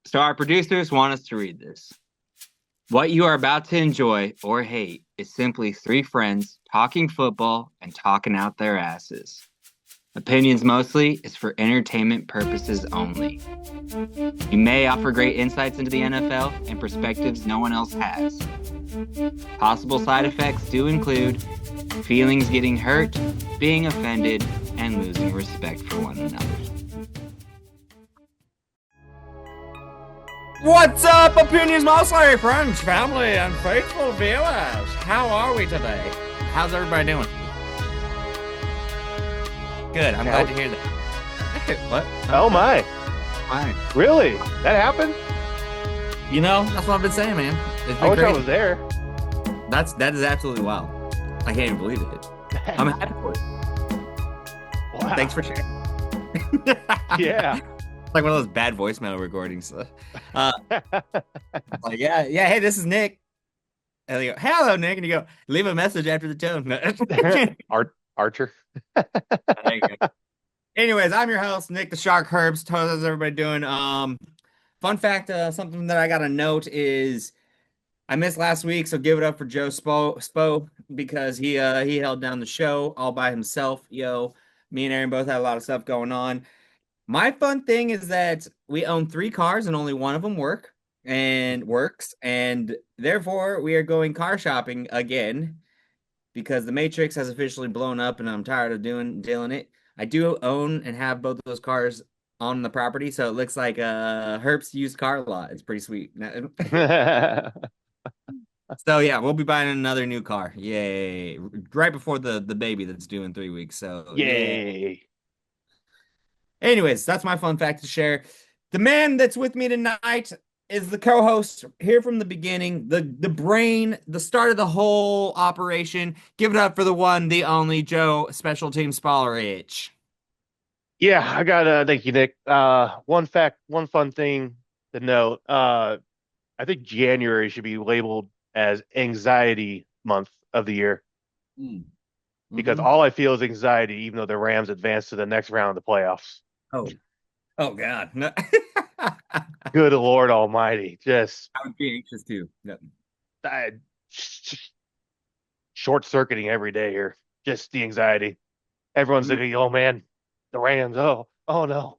So our producers want us to read this. What you are about to enjoy or hate is simply three friends talking football and talking out their asses. Opinions mostly is for entertainment purposes only. You may offer great insights into the NFL and perspectives no one else has. Possible side effects do include feelings getting hurt, being offended, and losing respect for one another. What's up, Opinions Mostly, friends, family, and faithful viewers? How are we today? How's everybody doing? Good, I'm glad to hear that. What? Oh my. Fine. Really? That happened? You know, that's what I've been saying, man. It's I been wish I crazy. was there. That is absolutely wild. I can't even believe it. I'm happy for it. Wow. Thanks for sharing. Yeah. Like one of those bad voicemail recordings. Like, yeah, hey, this is Nick. And they go, hello, Nick. And you go, leave a message after the tone. Archer. There you go. Anyways, I'm your host, Nick the Shark Herbs. How's everybody doing? Fun fact, something that I got to note is I missed last week, so give it up for Joe Spo because he held down the show all by himself. Yo, me and Aaron both had a lot of stuff going on. My fun thing is that we own 3 cars and only one of them works, and therefore we are going car shopping again because the Matrix has officially blown up and I'm tired of dealing it. I do own and have both of those cars on the property, so it looks like a Herp's used car lot. It's pretty sweet. So yeah, we'll be buying another new car. Yay. Right before the baby that's due in 3 weeks. So Yay. anyways, that's my fun fact to share. The man that's with me tonight is the co-host here from the beginning, the brain, the start of the whole operation. Give it up for the one, the only Joe Special Team Spallerich. Yeah, I got thank you, Nick. One fun thing to note. I think January should be labeled as anxiety month of the year. Because all I feel is anxiety, even though the Rams advanced to the next round of the playoffs. Oh God. No. Good Lord Almighty. Just I would be anxious too. Yep. Short circuiting every day here. Just the anxiety. Everyone's thinking, oh man, the Rams. Oh no.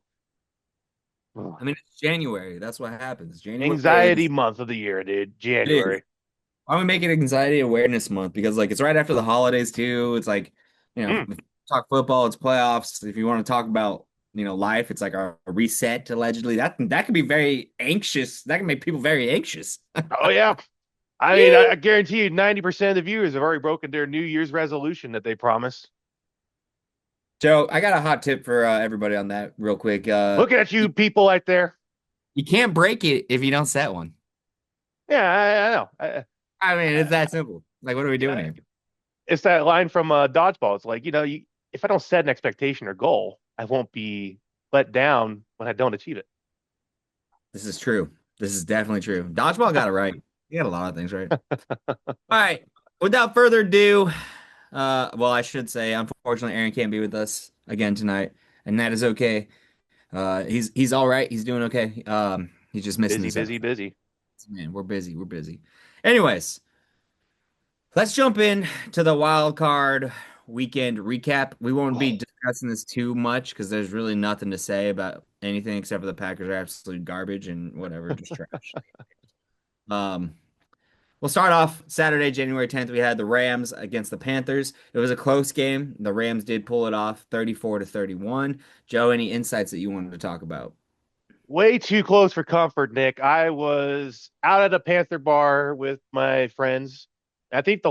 I mean, it's January. That's what happens. January Anxiety month of the year, dude. January. I'm gonna make it Anxiety Awareness Month because like it's right after the holidays too. It's like, if you talk football, it's playoffs. If you want to talk about, life, it's like a reset allegedly. That can be very anxious. That can make people very anxious. Oh yeah. I mean, I guarantee you 90% of the viewers have already broken their New Year's resolution that they promised. Joe, I got a hot tip for everybody on that real quick. Looking at you people out there. You can't break it if you don't set one. Yeah, I know. I mean, it's that simple. Like, what are we doing here? It's that line from Dodgeball. It's like, if I don't set an expectation or goal, I won't be let down when I don't achieve it. This is true. This is definitely true. Dodgeball got it right. You got a lot of things right. All right. Without further ado, well, I should say, unfortunately, Aaron can't be with us again tonight, and that is okay. He's all right. He's doing okay. He's just missing busy. Man, we're busy. Anyways, let's jump in to the wild card weekend recap. We won't be discussing this too much because there's really nothing to say about anything except for the Packers are absolute garbage and whatever, just trash. We'll start off Saturday, January 10th. We had the Rams against the Panthers. It was a close game. The Rams did pull it off 34-31. Joe, any insights that you wanted to talk about? Way too close for comfort, Nick. I was out at a Panther bar with my friends. I think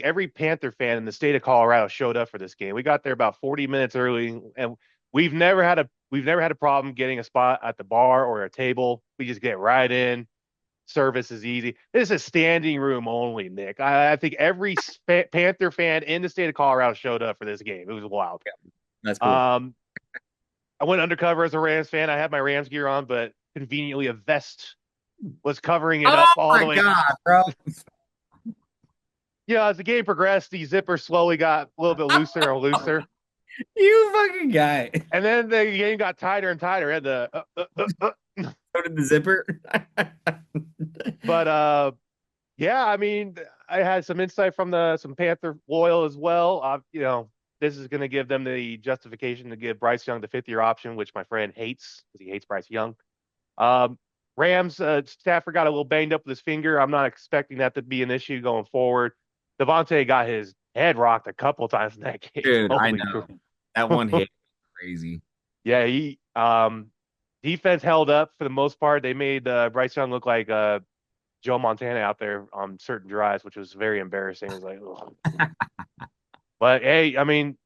every Panther fan in the state of Colorado showed up for this game. We got there about 40 minutes early, and we've never had a problem getting a spot at the bar or a table. We just get right in. Service is easy. This is standing room only, Nick. I think every Panther fan in the state of Colorado showed up for this game. It was wild. That's cool. I went undercover as a Rams fan. I had my Rams gear on, but conveniently a vest was covering it up all the way. Oh my God, bro. Yeah, as the game progressed, the zipper slowly got a little bit looser and looser. You fucking guy. And then the game got tighter and tighter. I had the with the zipper. But yeah, I mean, I had some insight from some Panther loyal as well. This is going to give them the justification to give Bryce Young the fifth-year option, which my friend hates because he hates Bryce Young. Um, Rams Stafford got a little banged up with his finger. I'm not expecting that to be an issue going forward. Devontae got his head rocked a couple times in that game. Dude, I Holy know. crap. That one hit crazy. Yeah, he defense held up for the most part. They made Bryce Young look like Joe Montana out there on certain drives, which was very embarrassing. It was like, ugh. But hey, I mean,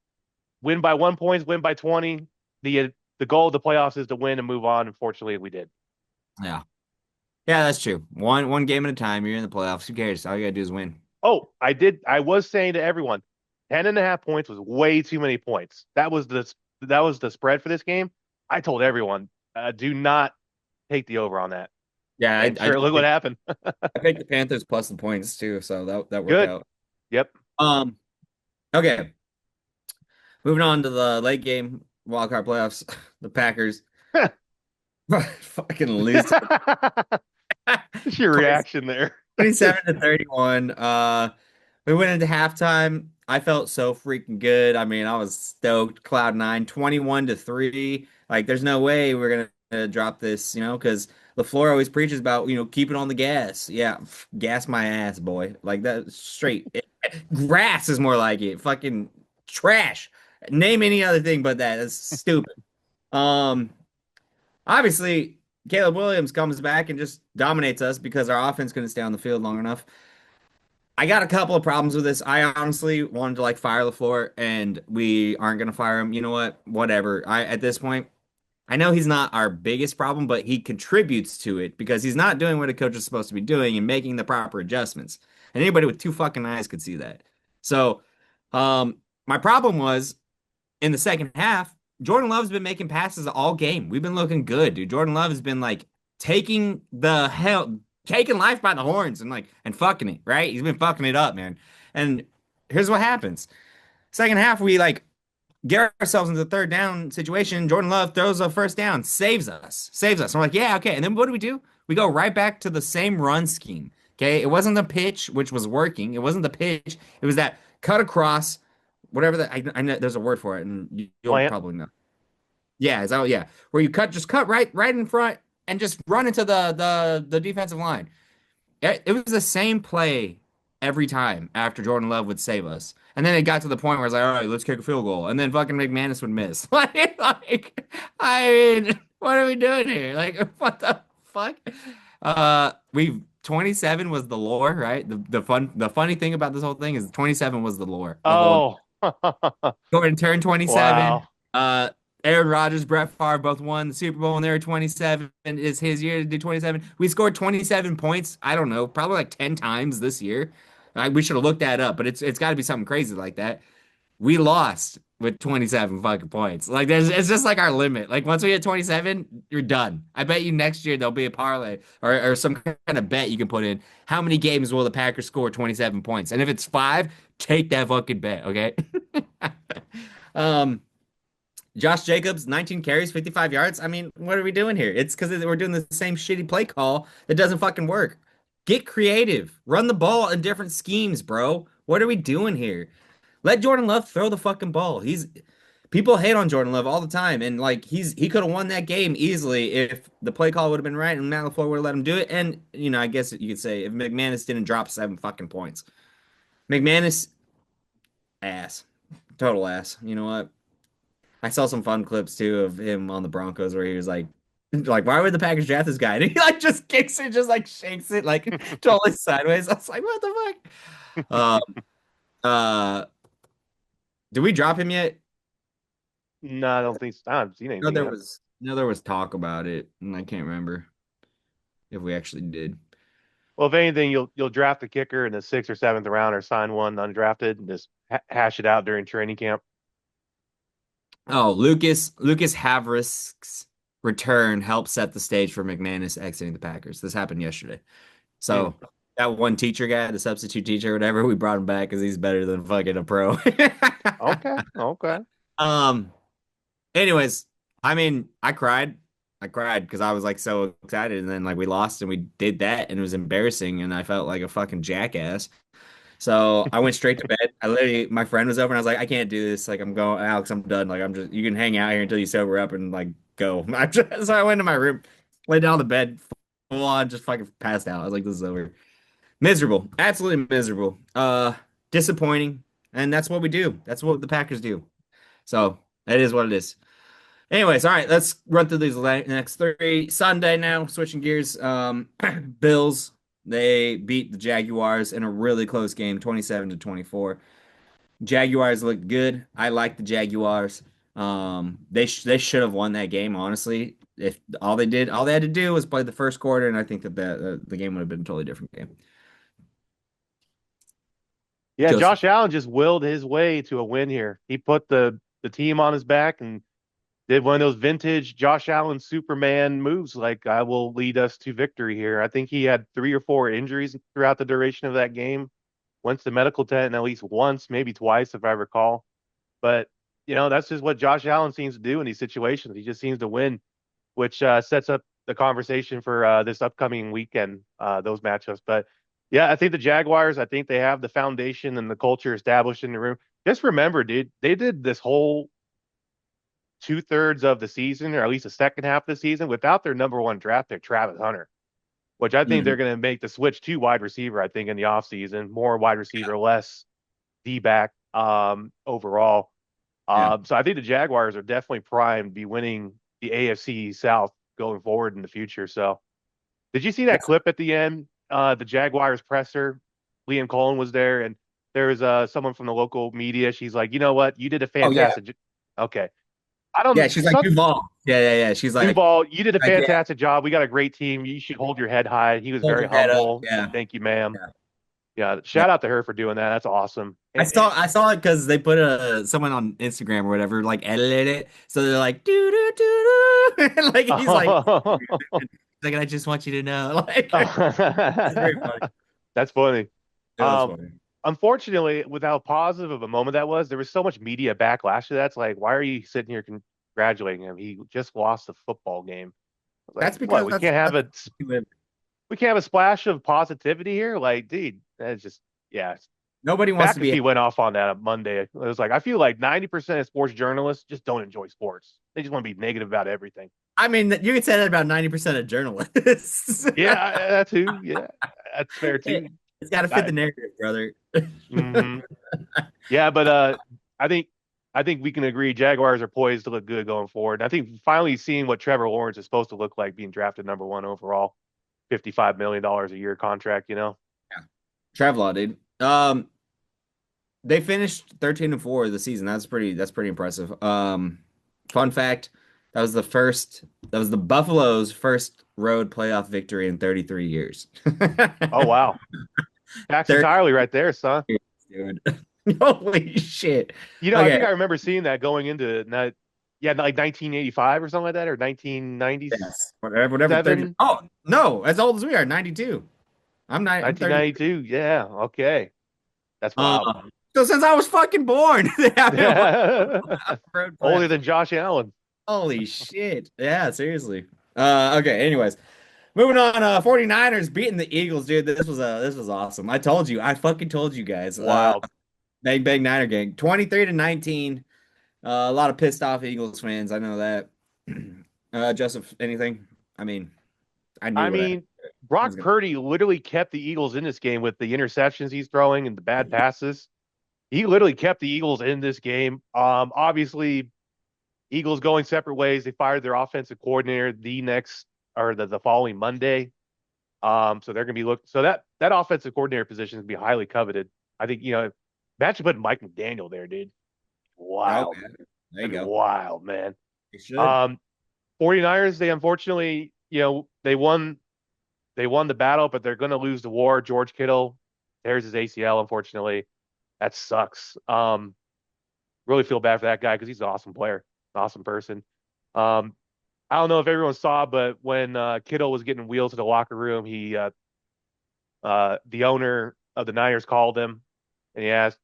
win by 1 point, win by 20. The goal of the playoffs is to win and move on. Unfortunately, we did. Yeah. Yeah, that's true. One game at a time. You're in the playoffs. Who cares? All you gotta do is win. Oh, I was saying to everyone, 10.5 points was way too many points. That was the spread for this game. I told everyone, do not take the over on that. Yeah, And sure, look what happened. I picked the Panthers plus the points too, so that worked Good. out. Yep. Okay. Moving on to the late game wildcard playoffs. The Packers fucking lose What's your reaction there? 27-31. We went into halftime. I felt so freaking good. I mean, I was stoked. Cloud nine, 21-3. Like, there's no way we're gonna drop this, because LaFleur always preaches about, keeping on the gas. Yeah, gas my ass, boy. Like that straight. Grass is more like it. Fucking trash. Name any other thing but that. That's stupid. Um, Obviously, Caleb Williams comes back and just dominates us because our offense couldn't stay on the field long enough. I got a couple of problems with this. I honestly wanted to fire LaFleur, and we aren't gonna fire him. You know what? Whatever. At this point, I know he's not our biggest problem, but he contributes to it because he's not doing what a coach is supposed to be doing and making the proper adjustments. And anybody with two fucking eyes could see that. So, my problem was in the second half, Jordan Love's been making passes all game. We've been looking good, dude. Jordan Love has been taking life by the horns and fucking it, right? He's been fucking it up, man. And here's what happens. Second half, we get ourselves into the third down situation. Jordan Love throws a first down, saves us. And we're like, yeah, okay. And then what do? We go right back to the same run scheme. Okay. It wasn't the pitch, which was working. It wasn't the pitch. It was that cut across, whatever I know there's a word for it, and you'll probably know. Yeah, yeah. Where you just cut right in front and just run into the defensive line. It was the same play every time after Jordan Love would save us. And then it got to the point where it's like, all right, let's kick a field goal. And then fucking McManus would miss. I mean, what are we doing here? What the fuck? 27 was the lore, right? The funny thing about this whole thing is 27 was the lore. Oh. Go ahead and turn 27. Wow. Aaron Rodgers, Brett Favre both won the Super Bowl, and they were 27. Is his year to do 27? We scored 27 points. I don't know, probably 10 times this year. We should have looked that up, but it's got to be something crazy like that. We lost with 27 fucking points. It's just our limit. Once we hit 27, you're done. I bet you next year there'll be a parlay or some kind of bet you can put in. How many games will the Packers score 27 points? And if it's 5, take that fucking bet, okay? Josh Jacobs, 19 carries, 55 yards. I mean, what are we doing here? It's because we're doing the same shitty play call that doesn't fucking work. Get creative. Run the ball in different schemes, bro. What are we doing here? Let Jordan Love throw the fucking ball. People hate on Jordan Love all the time, and he could have won that game easily if the play call would have been right and Matt LaFleur would have let him do it. And I guess you could say if McManus didn't drop 7 fucking points. McManus, ass, total ass. You know what? I saw some fun clips too of him on the Broncos where he was like, why would the Packers draft this guy? And he just kicks it, just shakes it totally sideways. I was like, what the fuck? Did we drop him yet? No, I don't think so. I haven't seen anything. There was talk about it, and I can't remember if we actually did. Well, if anything, you'll draft a kicker in the 6th or 7th round, or sign one undrafted, and just hash it out during training camp. Oh, Lucas Havrisk's return helped set the stage for McManus exiting the Packers. This happened yesterday. So that one teacher guy, the substitute teacher, whatever, we brought him back because he's better than fucking a pro. Okay. Anyways, I mean, I cried. I cried because I was like so excited, and then like we lost and we did that, and it was embarrassing, and I felt like a fucking jackass. So I went straight to bed. I literally, my friend was over, and I was like, I can't do this. Like, I'm going, Alex, I'm done. Like, I'm just, you can hang out here until you sober up and like go. So I went to my room, laid down on the bed, full on, just fucking passed out. I was like, this is over. Miserable, absolutely miserable. Disappointing, and that's what we do. That's what the Packers do. So that is what it is. Anyways, all right, let's run through these next three. Sunday now, switching gears. Bills, they beat the Jaguars in a really close game, 27-24. Jaguars looked good. I like the Jaguars. They should have won that game, honestly. If all they had to do was play the first quarter, and I think that the game would have been a totally different game. Yeah, Joseph. Josh Allen just willed his way to a win here. He put the team on his back and did one of those vintage Josh Allen Superman moves, like I will lead us to victory here. I think he had 3 or 4 injuries throughout the duration of that game. Went to the medical tent at least once, maybe twice, if I recall. But that's just what Josh Allen seems to do in these situations. He just seems to win, which sets up the conversation for this upcoming weekend, those matchups. But yeah, I think the Jaguars, I think they have the foundation and the culture established in the room. Just remember, dude, they did this whole 2/3 of the season, or at least the second half of the season, without their number one draft pick, Travis Hunter, which I think Mhm. they're going to make the switch to wide receiver, I think, in the offseason. More wide receiver, less D back overall. Yeah. So I think the Jaguars are definitely primed to be winning the AFC South going forward in the future. So did you see that clip at the end? The Jaguars presser, Liam Cohen was there, and there was someone from the local media. She's like, you know what? You did a Oh yeah. fantastic. Okay. I Yeah, don't. she's like Some Duval. Yeah. She's Duval, you did a like, yeah, fantastic job. We got a great team. You should hold your head high. He was hold very your head up. humble. Yeah. Thank you, ma'am. Yeah. Yeah, Yeah. shout out to her for doing that. That's awesome. I saw it because they put someone on Instagram or whatever, like edited it. So they're like, doo doo doo doo. And like he's like, I just want you to know. Like it's very funny. That's funny. It was Um, funny. Unfortunately, with how positive of a moment that was, there was so much media backlash to that. It's like, why are you sitting here congratulating him? He just lost a football game. I was like, That's what? because that's We can't have a splash of positivity here. Like, dude, that's just yeah. nobody wants to be. McAfee went off on that on Monday. It was like, I feel like 90% of sports journalists just don't enjoy sports. They just want to be negative about everything. I mean, you could say that about 90% of journalists. Yeah, that too. Yeah, that's fair too. It's got to fit I, the narrative, brother. hmm Yeah, but I think I think we can agree Jaguars are poised to look good going forward. And I think finally seeing what Trevor Lawrence is supposed to look like being drafted number one overall, $55 million a year contract. Yeah. Travelot, dude. They finished 13-4 the season. That's pretty impressive. Fun fact, that was the Buffalo's first road playoff victory in 33 years. Oh wow, Max 30 entirely right there, son. years, dude. Holy shit. I think Okay. I remember seeing that going into that, yeah, like 1985 or something like that, or 1997, Yes. Whatever 30. Oh, no, as old as we are, 92. I'm 30. 1992. Yeah, okay, that's wild. Uh, so since I was fucking born, they haven't won a road Older playoff. than Josh Allen. Holy shit. Yeah, seriously. Okay, anyways. Moving on, 49ers beating the Eagles, dude. This was awesome. I fucking told you guys. Wild. Bang bang Niner gang. 23-19. A lot of pissed off Eagles fans. I know that. Joseph, anything? I mean, I knew I what I mean, was Brock gonna. Purdy literally kept the Eagles in this game with the interceptions he's throwing and the bad passes. He literally kept the Eagles in this game. Obviously, Eagles going separate ways. They fired their offensive coordinator the following Monday. So they're going to be so that offensive coordinator position is going to be highly coveted. I think imagine putting Mike McDaniel there, dude. Oh, Wild. yeah. There you That'd be go. wild, man. They should. Um, 49ers, they unfortunately, they won the battle, but they're going to lose the war. George Kittle tears his ACL, unfortunately. That sucks. Really feel bad for that guy because he's an awesome player, an awesome person. Um, I don't know if everyone saw, but when Kittle was getting wheeled to the locker room, the owner of the Niners called him and he asked,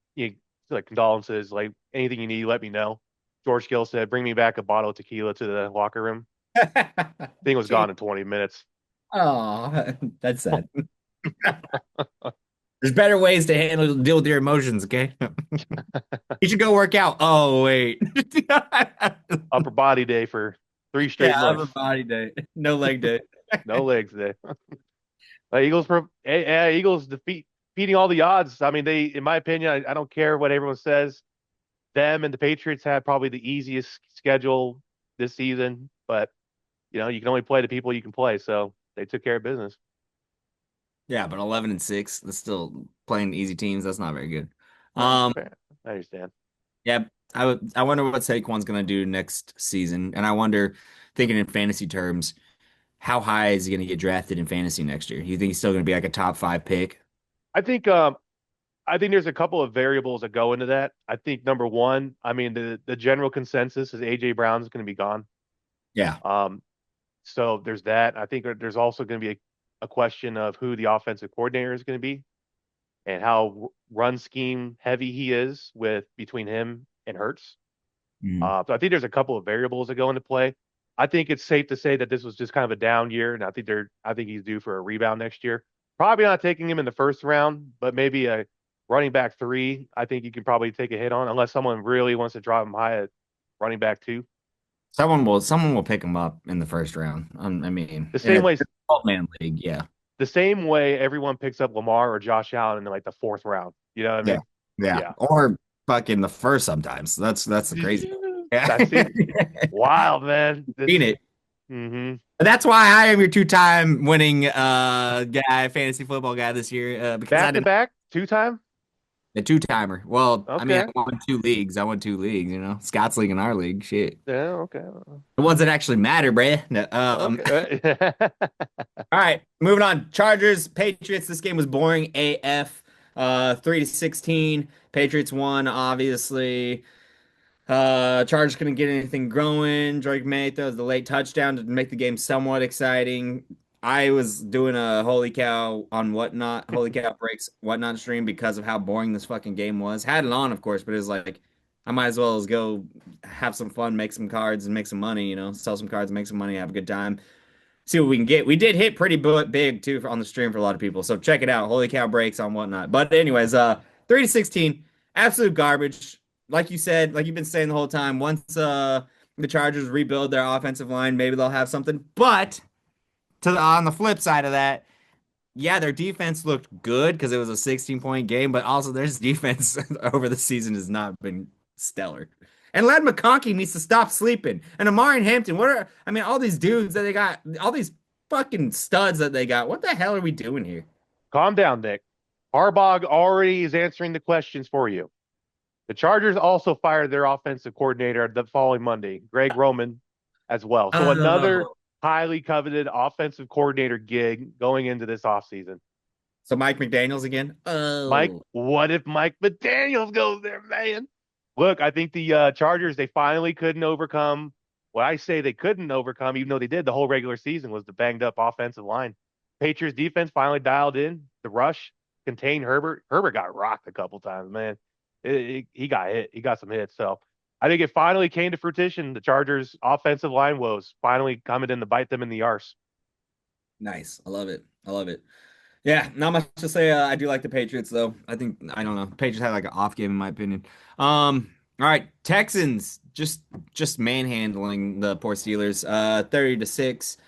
like condolences, like anything you need, let me know. George Kittle said, "Bring me back a bottle of tequila to the locker room." Thing was gone in 20 minutes. Oh, that's sad. There's better ways to deal with your emotions, okay? You should go work out. Oh, wait. Upper body day for 3 straight Yeah, upper months. body day. No leg day. No legs day. Eagles defeating all the odds. I mean, in my opinion, I don't care what everyone says. Them and the Patriots had probably the easiest schedule this season, but you can only play the people you can play, so they took care of business. Yeah, but 11-6, that's still playing easy teams. That's not very good. Fair. I understand. Yeah, I wonder what Saquon's gonna do next season, and I wonder, thinking in fantasy terms, how high is he gonna get drafted in fantasy next year? You think he's still gonna be like a top 5 pick? I think I think there's a couple of variables that go into that. I think number one, I mean the general consensus is AJ Brown's going to be gone. Yeah. Um, so there's that. I think there's also going to be a question of who the offensive coordinator is going to be and how run scheme heavy he is with between him and Hurts. Mhm. So I think there's a couple of variables that go into play. I think it's safe to say that this was just kind of a down year, and I think he's due for a rebound next year. Probably not taking him in the first round, but maybe a running back 3. I think you can probably take a hit on unless someone really wants to drop him high at running back 2. Someone will pick him up in the first round. I mean, The in same a way, 12-man league, yeah. the same way everyone picks up Lamar or Josh Allen in like the 4th round. You know what I Yeah. mean? Yeah. Yeah. Or fucking the first sometimes. That's the crazy. Yeah. That's it. Wild, man. Seen it. Mm-hmm. That's why I am your two-time winning guy, fantasy football guy this year, because I Back to didn't back, 2-time. a two-timer. Well, I mean, I Okay. won 2 leagues. I won 2 leagues, Scott's league and our league. Shit. Yeah. Okay. The ones that actually matter, bruh. No, Okay. all right, moving on. Chargers, Patriots. This game was boring AF. 3-16. Patriots won, obviously. Chargers couldn't get anything going. Drake May throws the late touchdown to make the game somewhat exciting. I was doing a holy cow on whatnot, holy cow breaks whatnot stream because of how boring this fucking game was. Had it on, of course, but it was like I might as well as go have some fun, make some cards, and make some money. Sell some cards, make some money, have a good time, see what we can get. We did hit pretty big too on the stream for a lot of people. So check it out. Holy cow breaks on whatnot. But anyways, 3-16, absolute garbage. Like you said, like you've been saying the whole time, once the Chargers rebuild their offensive line, maybe they'll have something. But on the flip side of that, yeah, their defense looked good because it was a 16-point game, but also their defense over the season has not been stellar. And Lad McConkey needs to stop sleeping. And Amari Hampton, all these dudes that they got, all these fucking studs that they got. What the hell are we doing here? Calm down, Nick. Harbaugh already is answering the questions for you. The Chargers also fired their offensive coordinator the following Monday, Greg Roman, as well. So another Oh. highly coveted offensive coordinator gig going into this offseason. So Mike McDaniels again? Mike, Oh. what if Mike McDaniels goes there, man? Look, I think the Chargers, they finally couldn't overcome what I say they couldn't overcome, even though they did the whole regular season, was the banged up offensive line. Patriots defense finally dialed in the rush, contained Herbert. Herbert got rocked a couple times, man. He got hit. He got some hits. So I think it finally came to fruition. The Chargers' offensive line woes finally coming in to bite them in the arse. Nice. I love it. I love it. Yeah, not much to say. I do like the Patriots, though. I don't know. Patriots had like an off game, in my opinion. All right, Texans just manhandling the poor Steelers. 30-6.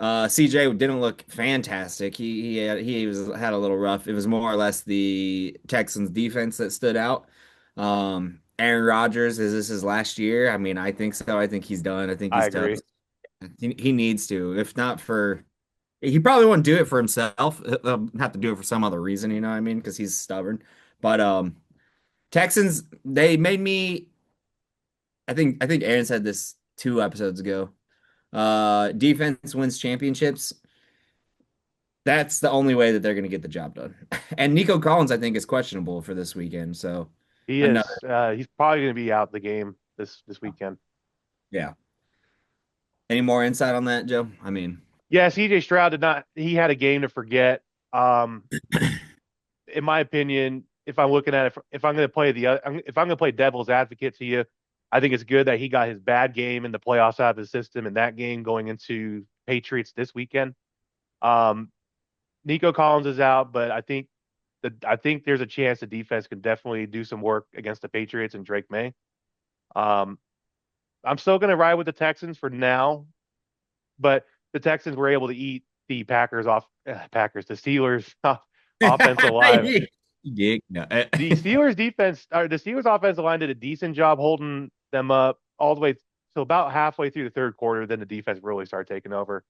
CJ didn't look fantastic. He had a little rough. It was more or less the Texans defense that stood out. Aaron Rodgers, is this his last year? I mean, I think so. I think he's done. I think I he's agree. toast. He needs to. If not for, he probably won't do it for himself. He'll have to do it for some other reason, you know what I mean? Because he's stubborn. But Texans, they made me. I think Aaron said this 2 episodes ago. Defense wins championships. That's the only way that they're going to get the job done. And Nico Collins, I think, is questionable for this weekend. So He another, is. He's probably going to be out the game this weekend. yeah. Any more insight on that, Joe? I mean, Yeah, CJ Stroud did not. He had a game to forget. In my opinion, if I'm looking at it, if I'm going to play devil's advocate to you, I think it's good that he got his bad game in the playoffs out of his system and that game going into Patriots this weekend. Um, Nico Collins is out, but I think there's a chance the defense can definitely do some work against the Patriots and Drake May. Um, I'm still going to ride with the Texans for now, but the Texans were able to eat the the Steelers offensive line. Dick. No. The Steelers offensive line did a decent job holding them up all the way till about halfway through the third quarter. Then the defense really started taking over.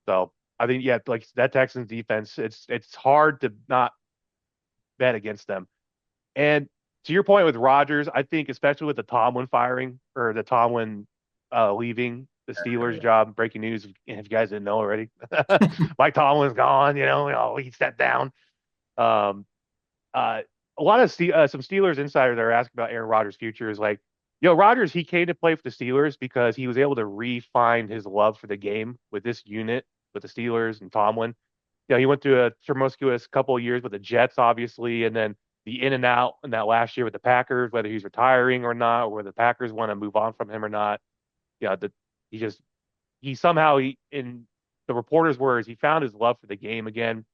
So I think, yeah, like that Texans defense, it's hard to not bet against them. And to your point with Rodgers, I think especially with the Tomlin firing or the Tomlin leaving the Steelers job, breaking news if you guys didn't know already, Mike Tomlin's gone. He stepped down. Um, a lot of some Steelers insiders are asking about Aaron Rodgers' future. Is like, Rodgers, he came to play for the Steelers because he was able to refine his love for the game with this unit with the Steelers and Tomlin. He went through a tumultuous couple of years with the Jets, obviously, and then the in and out in that last year with the Packers, whether he's retiring or not, or whether the Packers want to move on from him or not. Yeah, he just he somehow in the reporters' words, he found his love for the game again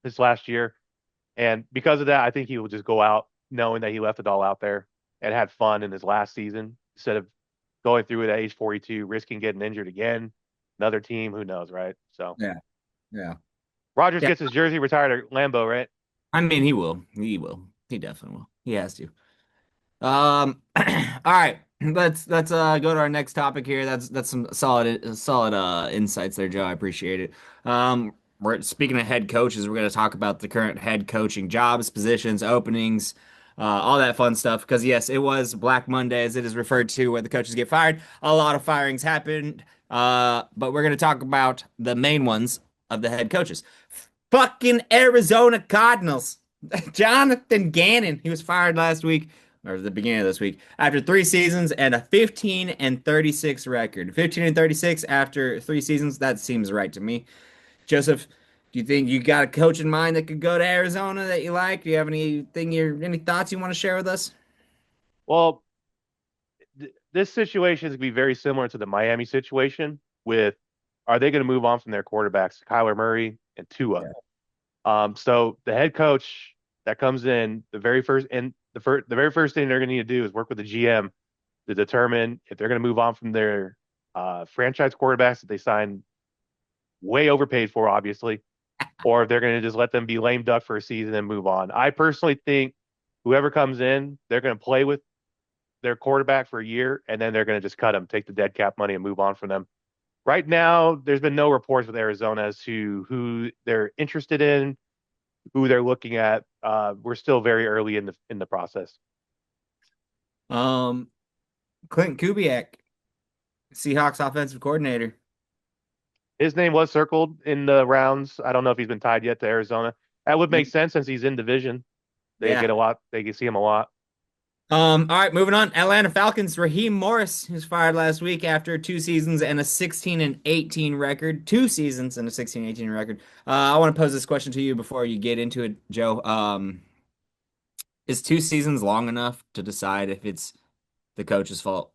this last year. And because of that, I think he will just go out knowing that he left it all out there and had fun in his last season instead of going through it at age 42, risking getting injured again. Another team, who knows, right? So Yeah. Yeah. Rodgers Yeah. gets his jersey retired at Lambeau, right? I mean, he will. He will. He definitely will. He has to. All right. Let's go to our next topic here. That's some solid insights there, Joe. I appreciate it. We're speaking of head coaches, we're going to talk about the current head coaching jobs, positions, openings, all that fun stuff. Because yes, it was Black Monday, as it is referred to, where the coaches get fired. A lot of firings happened. But we're going to talk about the main ones of the head coaches. Fucking Arizona Cardinals. Jonathan Gannon, he was fired last week or the beginning of this week after 3 seasons and a 15-36 record. 15-36 after 3 seasons. That seems right to me. Joseph, do you think you got a coach in mind that could go to Arizona that you like? Do you have any thoughts you want to share with us? Well, this situation is going to be very similar to the Miami situation with are they going to move on from their quarterbacks, Kyler Murray and Tua? Yeah. So the head coach that comes in, the very first thing they're going to need to do is work with the GM to determine if they're going to move on from their franchise quarterbacks that they signed way overpaid for, obviously, or if they're going to just let them be lame duck for a season and move on. I personally think whoever comes in, they're going to play with their quarterback for a year, and then they're going to just cut them, take the dead cap money, and move on from them. Right now, there's been no reports with Arizona as to who they're interested in, who they're looking at. We're still very early in the process. Um, Clint Kubiak, Seahawks offensive coordinator. His name was circled in the rounds. I don't know if he's been tied yet to Arizona. That would make sense since he's in division. They Yeah. get a lot. They can see him a lot. All right, moving on. Atlanta Falcons, Raheem Morris, who's fired last week after 2 seasons and a 16-18 record. 2 seasons and a 16-18 record. I want to pose this question to you before you get into it, Joe. Is 2 seasons long enough to decide if it's the coach's fault?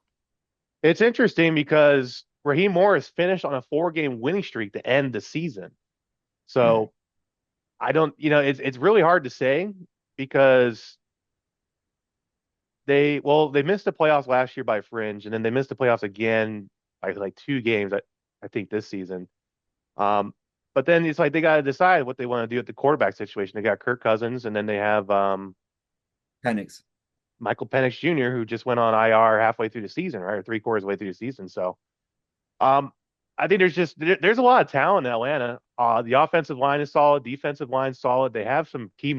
It's interesting because Raheem Morris finished on a 4-game winning streak to end the season. So I don't, it's really hard to say because they missed the playoffs last year by fringe, and then they missed the playoffs again by like 2 games, I think this season. But then it's like they got to decide what they want to do at the quarterback situation. They got Kirk Cousins, and then they have Penix. Michael Penix Jr., who just went on IR halfway through the season, right, or 3/4 way through the season. So, I think there's a lot of talent in Atlanta. The offensive line is solid, defensive line solid. They have some key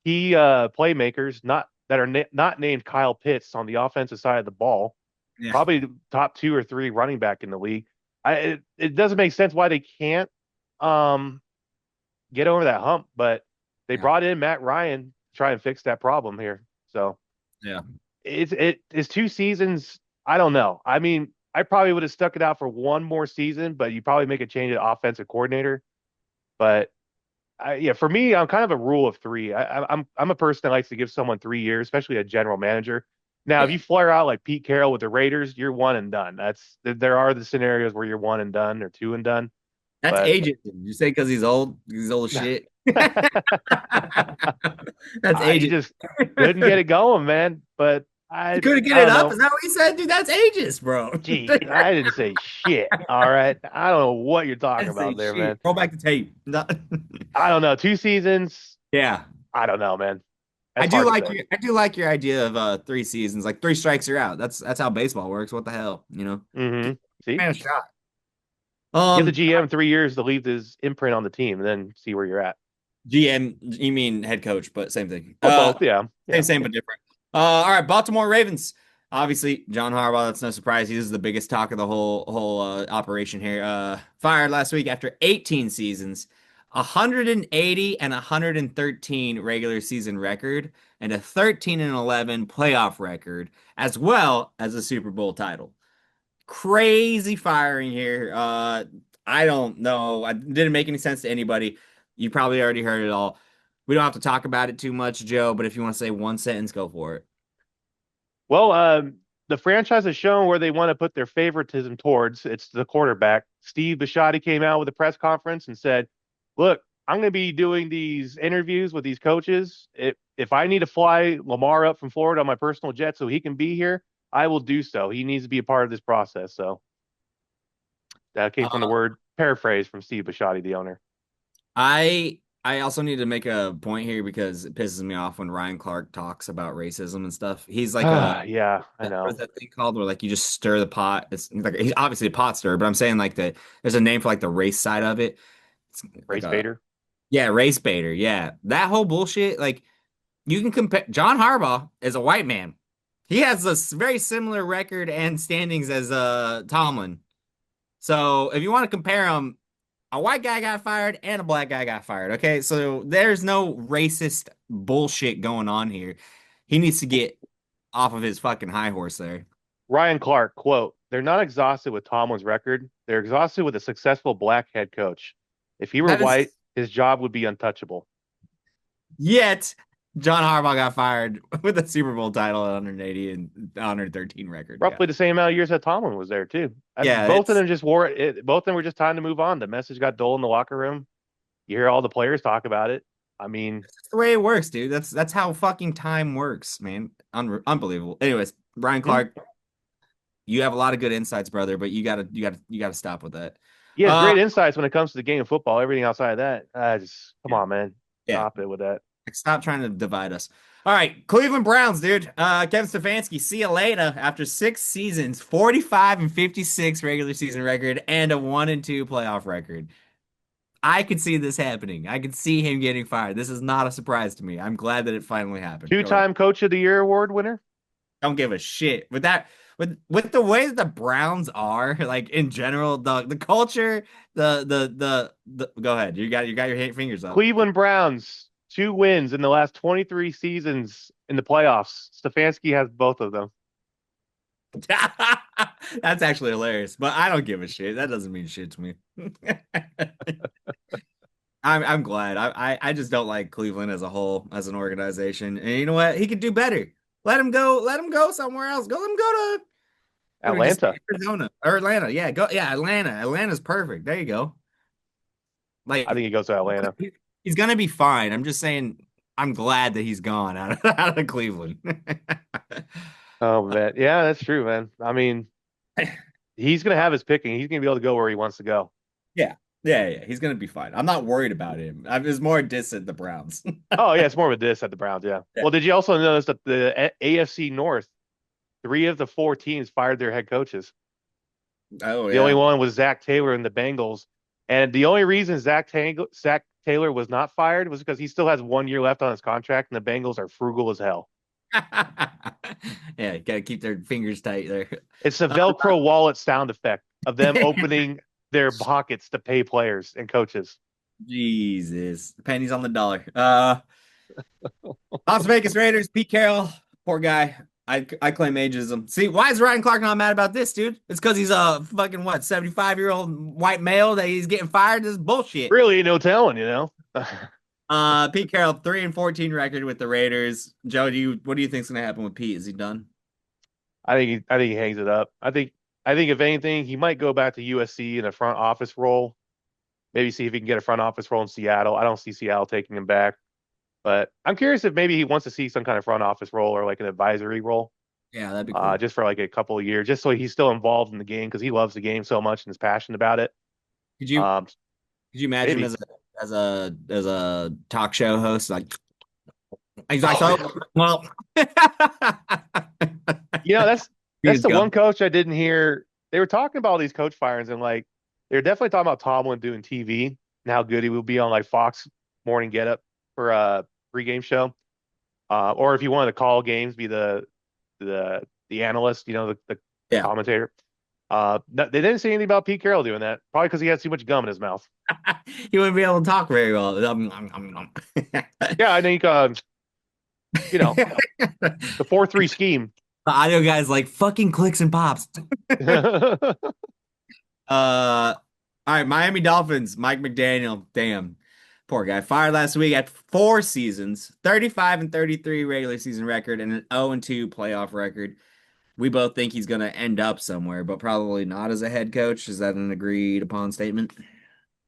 playmakers, not named Kyle Pitts on the offensive side of the ball. Yeah. Probably the top 2 or 3 running back in the league. It doesn't make sense why they can't get over that hump, but they brought in Matt Ryan to try and fix that problem here. So Yeah. it's 2 seasons. I don't know. I mean, I probably would have stuck it out for one more season, but you probably make a change at offensive coordinator. But for me, I'm kind of a rule of 3. I'm a person that likes to give someone 3 years, especially a general manager. Now, if you flare out like Pete Carroll with the Raiders, you're one and done. There are the scenarios where you're one and done or two and done, That's but ageism. You say because he's old? He's old as shit. That's he ageist. just couldn't get it going, man. But You couldn't get I it don't up? know. Is that what you said? Dude, that's ageist, bro. Gee, I didn't say shit. All right, I don't know what you're I talking didn't say about there, man. shit. Roll back the tape. No. I don't know. 2 seasons. Yeah. I don't know, man. I That's do hard to like say. I do like your idea of 3 seasons, like 3 strikes you're out. That's how baseball works. What the hell, you know? Hmm. See, Man, a shot. give the Um, GM 3 years to leave his imprint on the team, and then see where you're at. GM, you mean head coach, but same thing. Well, both, yeah, Same, yeah. same but different. All right, Baltimore Ravens. Obviously, John Harbaugh. That's no surprise. He's the biggest talk of the whole operation here. Fired last week after 18 seasons, 180 and 113 regular season record, and a 13 and 11 playoff record, as well as a Super Bowl title. Crazy firing here. I don't know. I didn't make any sense to anybody. You probably already heard it all. We don't have to talk about it too much, Joe, but if you want to say one sentence, go for it. Well, the franchise has shown where they want to put their favoritism towards. It's the quarterback. Steve Bisciotti came out with a press conference and said, "Look, I'm going to be doing these interviews with these coaches. If I need to fly Lamar up from Florida on my personal jet so he can be here, I will do so. He needs to be a part of this process." So that came from the Uh, word paraphrase from Steve Bisciotti, the owner. I also need to make a point here because it pisses me off when Ryan Clark talks about racism and stuff. He's like Yeah, I what is know. that thing called where like you just stir the pot? It's like he's obviously a pot stirrer, but I'm saying like there's a name for like the race side of it. It's like Race baiter. yeah, race baiter. Yeah. That whole bullshit, like you can compare John Harbaugh is a white man. He has a very similar record and standings as Tomlin. So if you want to compare them, a white guy got fired and a black guy got fired. Okay, so there's no racist bullshit going on here. He needs to get off of his fucking high horse there. Ryan Clark, quote, "They're not exhausted with Tomlin's record. They're exhausted with a successful black head coach. If he were That is white, his job would be untouchable." yet John Harbaugh got fired with a Super Bowl title at 180 and 113 record. Yeah, Roughly the same amount of years that Tomlin was there too. yeah, Both of them just wore it. Both of them were just time to move on. The message got dull in the locker room. You hear all the players talk about it. I mean, that's the way it works, dude. That's how fucking time works, man. Unbelievable. Anyways, Brian hmm, Clark, you have a lot of good insights, brother, but you gotta stop with that. he has Uh, great insights when it comes to the game of football. Everything outside of that, just come yeah, on, man, yeah. stop it with that. Stop trying to divide us. All right, Cleveland Browns, dude. Kevin Stefanski, see you later. After 6 seasons, 45 and 56 regular season record and a 1-2 playoff record. I could see this happening. I could see him getting fired. This is not a surprise to me. I'm glad that it finally happened. Go ahead. Two-time Coach of the Year award winner. Don't give a shit. With the way that the Browns are, like in general, the culture, the go ahead. You got your fingers up. Cleveland Browns, 2 wins in the last 23 seasons in the playoffs. Stefanski has both of them. That's actually hilarious, but I don't give a shit. That doesn't mean shit to me. I'm glad. I just don't like Cleveland as a whole, as an organization. And you know what? He could do better. Let him go. Let him go somewhere else. Let him go to what did we just say? Atlanta. Arizona or Atlanta. Yeah, go. Yeah, Atlanta. Atlanta's perfect. There you go. I Like think he goes to Atlanta. he's gonna be fine. I'm just saying. I'm glad that he's gone out of Cleveland. Oh man, yeah, that's true, man. I mean, he's gonna have his picking. He's gonna be able to go where he wants to go. Yeah. Yeah. He's gonna be fine. I'm not worried about him. I was more diss at the Browns. Oh yeah, it's more of a diss at the Browns. Yeah. Yeah. Well, did you also notice that the AFC North, 3 of the 4 teams fired their head coaches? Oh The only yeah. one was Zach Taylor in the Bengals, and the only reason Zach Taylor was not fired was because he still has 1 year left on his contract, and the Bengals are frugal as hell. Yeah, gotta keep their fingers tight there. It's a Velcro wallet sound effect of them opening their pockets to pay players and coaches. Jesus. Pennies on the dollar. Las Vegas Raiders, Pete Carroll, poor guy. I claim ageism. See, why is Ryan Clark not mad about this, dude? It's because he's a fucking what, 75-year-old white male that he's getting fired. This is bullshit. Really, no telling, you know. Pete Carroll, 3-14 record with the Raiders. Joe, what do you think's gonna happen with Pete? Is he done? I think he hangs it up. I think if anything, he might go back to USC in a front office role. Maybe see if he can get a front office role in Seattle. I don't see Seattle taking him back, but I'm curious if maybe he wants to see some kind of front office role or like an advisory role, Yeah, that'd be cool. just for like a couple of years, just so he's still involved in the game because he loves the game so much and is passionate about it. Could you Um, could you imagine him maybe. as a talk show host? Like he's like, Oh, so well, you know, that's he's the one gone. coach I didn't hear. They were talking about all these coach firings and like they're definitely talking about Tomlin doing TV and how good he will be on like Fox Morning Get Up for a pregame show. Or if you wanted to call games, be the analyst, you know, the Yeah, commentator. No, they didn't say anything about Pete Carroll doing that. Probably because he had too much gum in his mouth. he wouldn't be able to talk very well. Yeah, I think you know, the 4-3 scheme. The audio guy's like fucking clicks and pops. All right, Miami Dolphins, Mike McDaniel. Damn, poor guy. Fired last week at 4 seasons, 35-33 regular season record, and an 0-2 playoff record. We both think he's going to end up somewhere, but probably not as a head coach. Is that an agreed upon statement?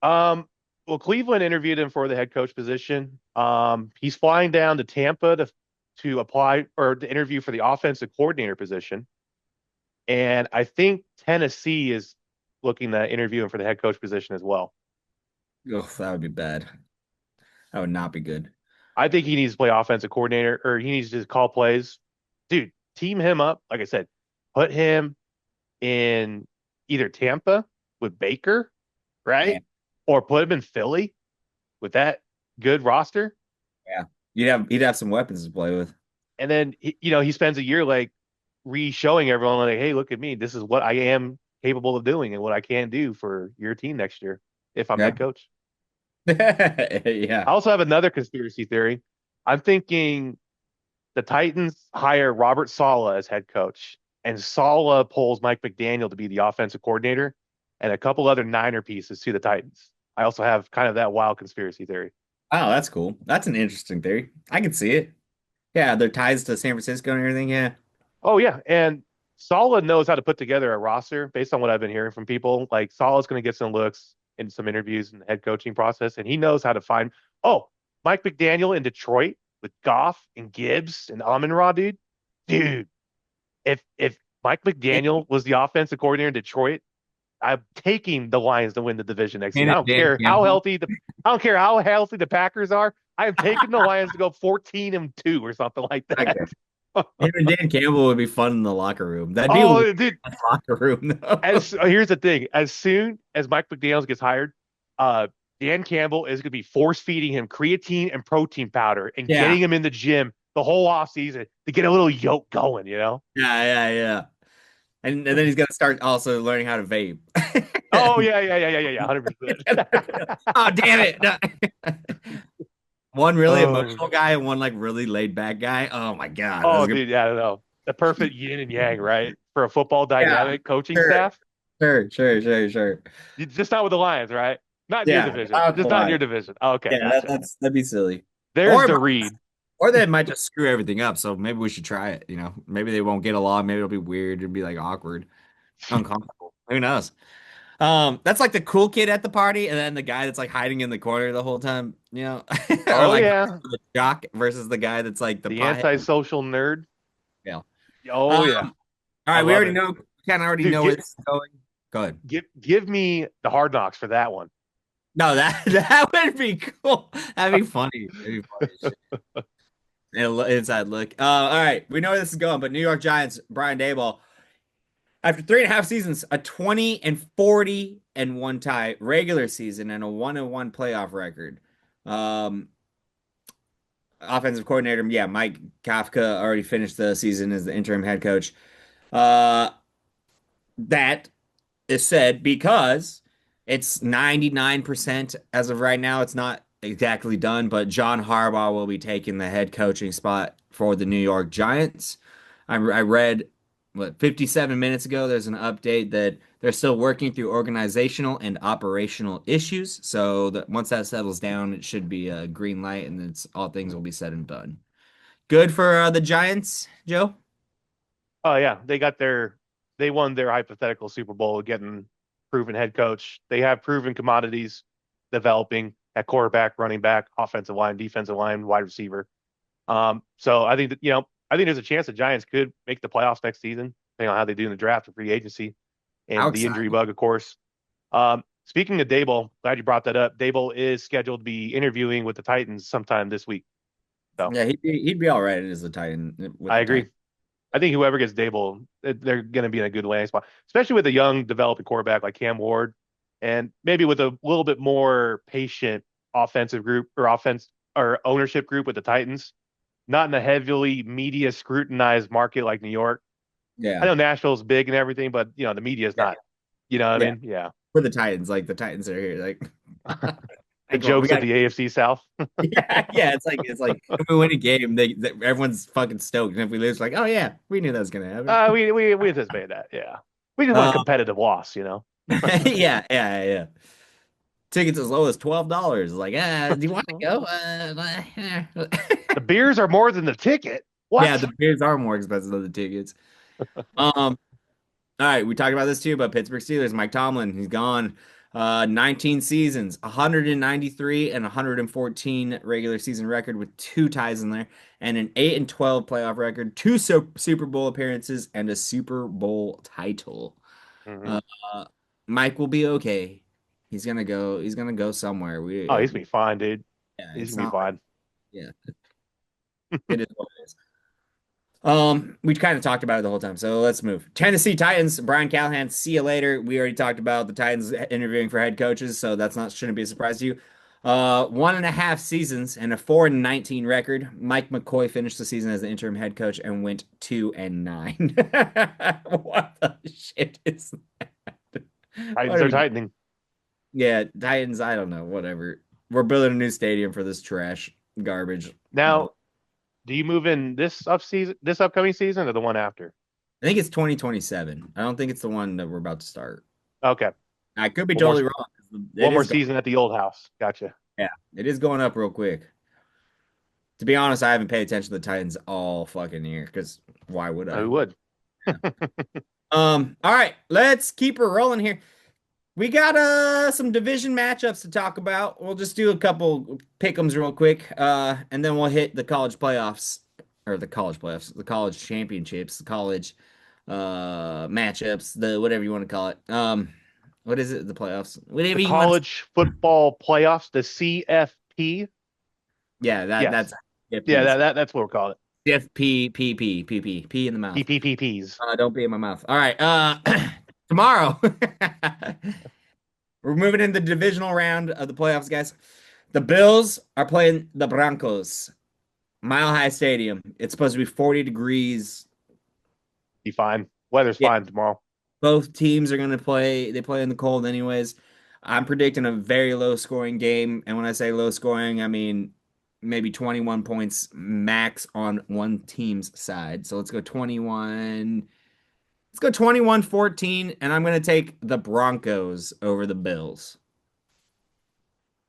Well, Cleveland interviewed him for the head coach position. He's flying down to Tampa to apply or to interview for the offensive coordinator position. And I think Tennessee is looking to interview him for the head coach position as well. Oh, that would be bad. That would not be good. I think he needs to play offensive coordinator or he needs to call plays. Dude, team him up. Like I said, put him in either Tampa with Baker, Yeah. right? Or put him in Philly with that good roster. Yeah. He'd have some weapons to play with. And then, he spends a year like re-showing everyone like, hey, look at me. This is what I am capable of doing and what I can do for your team next year if I'm Yeah. head coach. Yeah. I also have another conspiracy theory. I'm thinking the Titans hire Robert Saleh as head coach, and Saleh pulls Mike McDaniel to be the offensive coordinator, and a couple other Niner pieces to the Titans. I also have kind of that wild conspiracy theory. Oh, that's cool. That's an interesting theory. I can see it. Yeah, their ties to San Francisco and everything. Yeah. Oh yeah, and Saleh knows how to put together a roster based on what I've been hearing from people. Like Saleh's going to get some looks in some interviews in the head coaching process, and he knows how to find. Oh, Mike McDaniel in Detroit with Goff and Gibbs and Amon-Ra, dude. If Mike McDaniel was the offensive coordinator in Detroit, I'm taking the Lions to win the division next season. And Dan Campbell. I don't care how healthy the Packers are. I am taking the Lions to go 14-2 or something like that. Him and Dan Campbell would be fun in the locker room. That'd be a Oh, weird dude. locker room, though. Here's the thing: as soon as Mike McDaniels gets hired, Dan Campbell is going to be force feeding him creatine and protein powder and Yeah. getting him in the gym the whole off season to get a little yoke going. Yeah. And then he's gonna start also learning how to vape. Oh yeah, 100%. Oh, damn it. No. One really Oh. emotional guy and one like really laid back guy. Oh my God. Oh, That's gonna- dude, yeah, I don't know. The perfect yin and yang, right? For a football dynamic coaching sure. staff. Sure. Just not with the Lions, right? Not in Yeah, your division. not with Just the not in your Lions. division. Oh, okay, Yeah, gotcha. that'd be silly. There's Or the read. Or they might just screw everything up. So maybe we should try it. Maybe they won't get along. Maybe it'll be weird and be like awkward, uncomfortable. Who knows? That's like the cool kid at the party, and then the guy that's like hiding in the corner the whole time. Or Oh like yeah, the jock versus the guy that's like the the pothead. antisocial nerd. Yeah. Oh yeah. All right, I we love already it. know. Kind of already Dude, know where this is going. Go ahead. Give me the Hard Knocks for that one. No, that would be cool. That'd be funny. That'd be funny. Inside look. All right, we know where this is going, but New York Giants, Brian Daboll, after 3.5 seasons, a 20-40-1 tie regular season and a 1-1 playoff record. Offensive coordinator, yeah, Mike Kafka already finished the season as the interim head coach. That is said because it's 99% as of right now. It's not exactly done, but John Harbaugh will be taking the head coaching spot for the New York Giants. I read 57 minutes ago, there's an update that they're still working through organizational and operational issues. So that once that settles down, it should be a green light and all things will be said and done. Good for the Giants, Joe? Oh yeah, they won their hypothetical Super Bowl getting proven head coach. They have proven commodities developing at quarterback, running back, offensive line, defensive line, wide receiver. So I think that, I think there's a chance the Giants could make the playoffs next season, depending on how they do in the draft and free agency How and the injury exciting. bug, of course. Speaking of Dable, glad you brought that up. Dable is scheduled to be interviewing with the Titans sometime this week. So Yeah, he'd be all right as the Titan with I the agree. Titan. I think whoever gets Dable, they're going to be in a good landing spot, especially with a young developing quarterback like Cam Ward, and maybe with a little bit more patient offensive group or offense or ownership group with the Titans. Not in a heavily media scrutinized market like New York. I Yeah. know Nashville's big and everything, but the media is Yeah. not. You know what I Yeah. mean? Yeah. For the Titans, like the Titans are here. Like, The come on, we jokes of got the AFC South. yeah. It's like if we win a game, everyone's fucking stoked, and if we lose, like, oh yeah, we knew that was gonna happen. We anticipated that. Yeah. We just want a Um, competitive loss. yeah. Tickets as low as $12. Like, do you want to go? The beers are more than the ticket. Yeah, What? the beers are more expensive than the tickets. All right, we talked about this too, but Pittsburgh Steelers, Mike Tomlin, he's gone. 19 seasons, 193 and 114 regular season record with two ties in there, and an 8 and 12 playoff record, two Super Bowl appearances, and a Super Bowl title. Hmm. Uh, Mike will be okay. He's gonna go. He's gonna go somewhere. Oh, he's gonna be fine, dude. Yeah, He's it's gonna be not like fine. yeah, it is what it is. We kind of talked about it the whole time, so let's move. Tennessee Titans, Brian Callahan, see you later. We already talked about the Titans interviewing for head coaches, so that's not shouldn't be a surprise to you. 1.5 seasons and a 4-19 record. Mike McCoy finished the season as the interim head coach and went 2-9. What the shit is that? What Titans are are we doing? tightening. Yeah, Titans, I don't know, whatever. We're building a new stadium for this trash garbage. Now, do you move in this upcoming season, or the one after? I think it's 2027. I don't think it's the one that we're about to start. Okay, I could be one more totally wrong. It one more is, season at the old house. Gotcha. yeah, it is going up real quick. To be honest, I haven't paid attention to the Titans all fucking year because why would I? Who would? All right, let's keep her rolling here. We got some division matchups to talk about. We'll just do a couple pick'ems real quick, and then we'll hit the college playoffs or the college championships, the college matchups, the whatever you want to call it. What is it? The playoffs, The whatever you want. college football playoffs, the CFP. Yeah, that's Yes. Yeah, PPs. that's what we're calling it. FP P in the mouth. PPPs. Don't be in my mouth. All right. Tomorrow we're moving into the divisional round of the playoffs, guys. The Bills are playing the Broncos. Mile High Stadium. It's supposed to be 40 degrees. Be fine. Weather's Yeah, fine tomorrow. both teams are going to play. They play in the cold, anyways. I'm predicting a very low scoring game. And when I say low scoring, I mean maybe 21 points max on one team's side. So let's go 21. Let's go 21-14. And I'm going to take the Broncos over the Bills.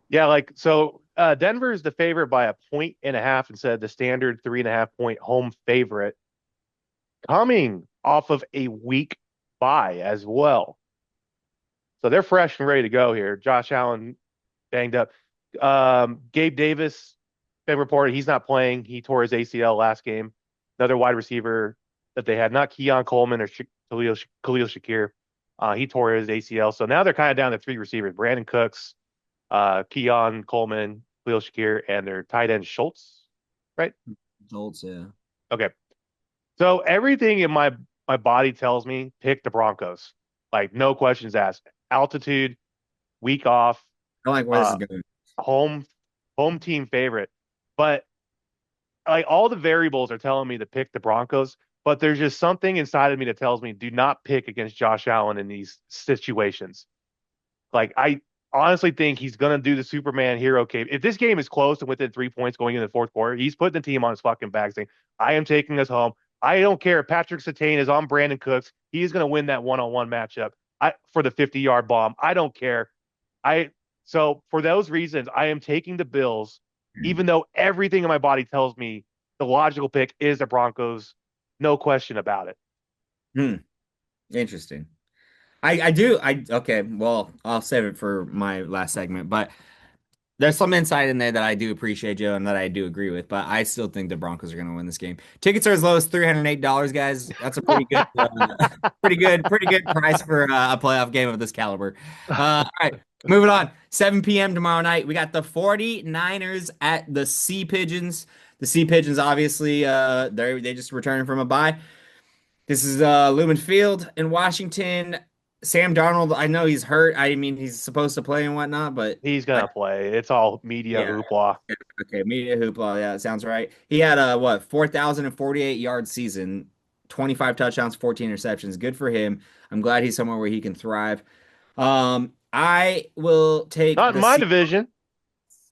Yeah, Denver is the favorite by a point and a half instead of the standard 3.5 point home favorite, coming off of a week bye as well. So they're fresh and ready to go here. Josh Allen banged up. Gabe Davis been reported he's not playing. He tore his ACL last game. Another wide receiver that they had, not Keon Coleman or Khalil Shakir. He tore his ACL. So now they're kind of down to three receivers: Brandon Cooks, Keon Coleman, Khalil Shakir, and their tight end Schultz, right? Schultz, yeah. Okay. So everything in my body tells me pick the Broncos. Like no questions asked. Altitude, week off, I like where this is uh, going. home home team favorite. But like all the variables are telling me to pick the Broncos, but there's just something inside of me that tells me do not pick against Josh Allen in these situations. Like I honestly think he's gonna do the Superman hero cape. If this game is close and within 3 points going into the fourth quarter, he's putting the team on his fucking back saying, I am taking us home. I don't care if Patrick Surtain is on Brandon Cooks. He is gonna win that one-on-one matchup for the 50-yard bomb. I don't care. I So for those reasons, I am taking the Bills, even though everything in my body tells me the logical pick is the Broncos. No question about it. Hmm. Interesting. I do. Okay. Well, I'll save it for my last segment, but there's some insight in there that I do appreciate, Joe, and that I do agree with. But I still think the Broncos are going to win this game. Tickets are as low as $308, guys. That's a pretty good, pretty good price for a playoff game of this caliber. All right, moving on. 7 p.m. tomorrow night. We got the 49ers at the Sea Pigeons. The Sea Pigeons, obviously, they just returned from a bye. This is Lumen Field in Washington. Sam Darnold, I know he's hurt. I mean, he's supposed to play and whatnot, but He's I, gonna play. It's all media yeah, hoopla. okay, media hoopla. Yeah, that sounds right. He had a what 4,048 yard season, 25 touchdowns, 14 interceptions. Good for him. I'm glad he's somewhere where he can thrive. I will take Not in the my C division.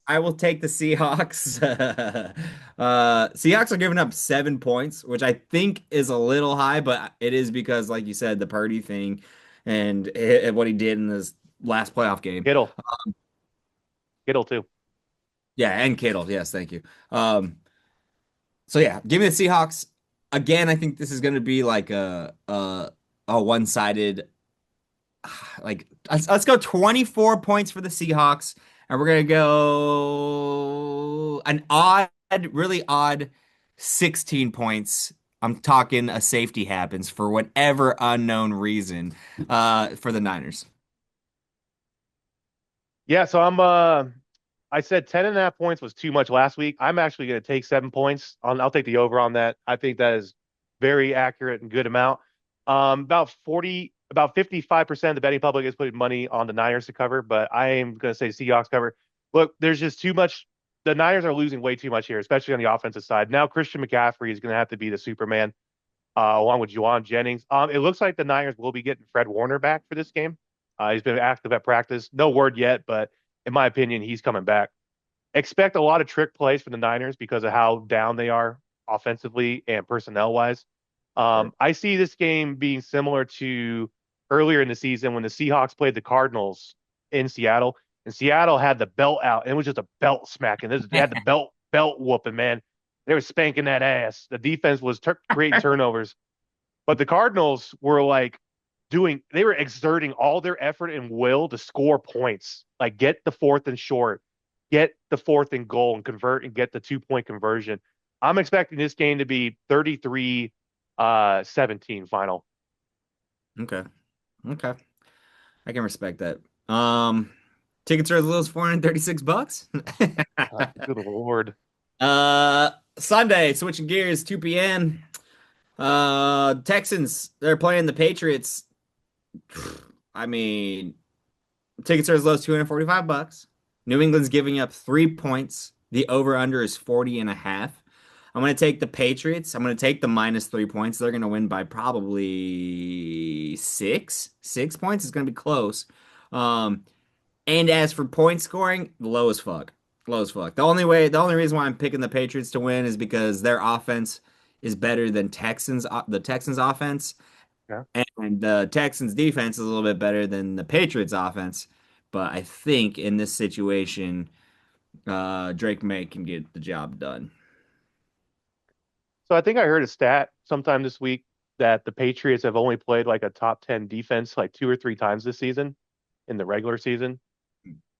I will take the Seahawks. Seahawks are giving up 7 points, which I think is a little high, but it is because, like you said, the Purdy thing and what he did in this last playoff game. Kittle. Kittle too. Yeah, and Kittle. Yes, thank you. So yeah, give me the Seahawks. Again, I think this is going to be like a one-sided. Like let's go 24 points for the Seahawks, and we're gonna go an odd, really odd 16 points. I'm talking a safety happens for whatever unknown reason for the Niners. Yeah, so I said 10.5 points was too much last week. I'm actually gonna take 7 points. I'll take the over on that. I think that is very accurate and good amount. About 55% of the betting public is putting money on the Niners to cover, but I am gonna say Seahawks cover. Look, there's just too much. The Niners are losing way too much here, especially on the offensive side. Now Christian McCaffrey is gonna have to be the Superman, along with Juwan Jennings. It looks like the Niners will be getting Fred Warner back for this game. He's been active at practice. No word yet, but in my opinion, he's coming back. Expect a lot of trick plays from the Niners because of how down they are offensively and personnel wise. Sure. I see this game being similar to earlier in the season when the Seahawks played the Cardinals in Seattle, and Seattle had the belt out, and it was just a belt smacking. They had the belt whooping, man. They were spanking that ass. The defense was creating turnovers, but the Cardinals were like they were exerting all their effort and will to score points, like get the fourth and short, get the fourth and goal and convert and get the 2 point conversion. I'm expecting this game to be 33 17 final. Okay. Okay. I can respect that. Tickets are as little as $436. Good Lord. Sunday, switching gears, 2 p.m. Texans, they're playing the Patriots. I mean, tickets are as low as $245. New England's giving up 3 points. The over-under is 40 and a half. I'm going to take the Patriots. I'm going to take the minus 3 points. They're going to win by probably six. 6 points is going to be close. Um, and as for point scoring, low as fuck. Low as fuck. The only reason why I'm picking the Patriots to win is because their offense is better than the Texans offense, Yeah. and the Texans defense is a little bit better than the Patriots offense. But I think in this situation, Drake May can get the job done. So I think I heard a stat sometime this week that the Patriots have only played like a top 10 defense like 2 or 3 times this season in the regular season.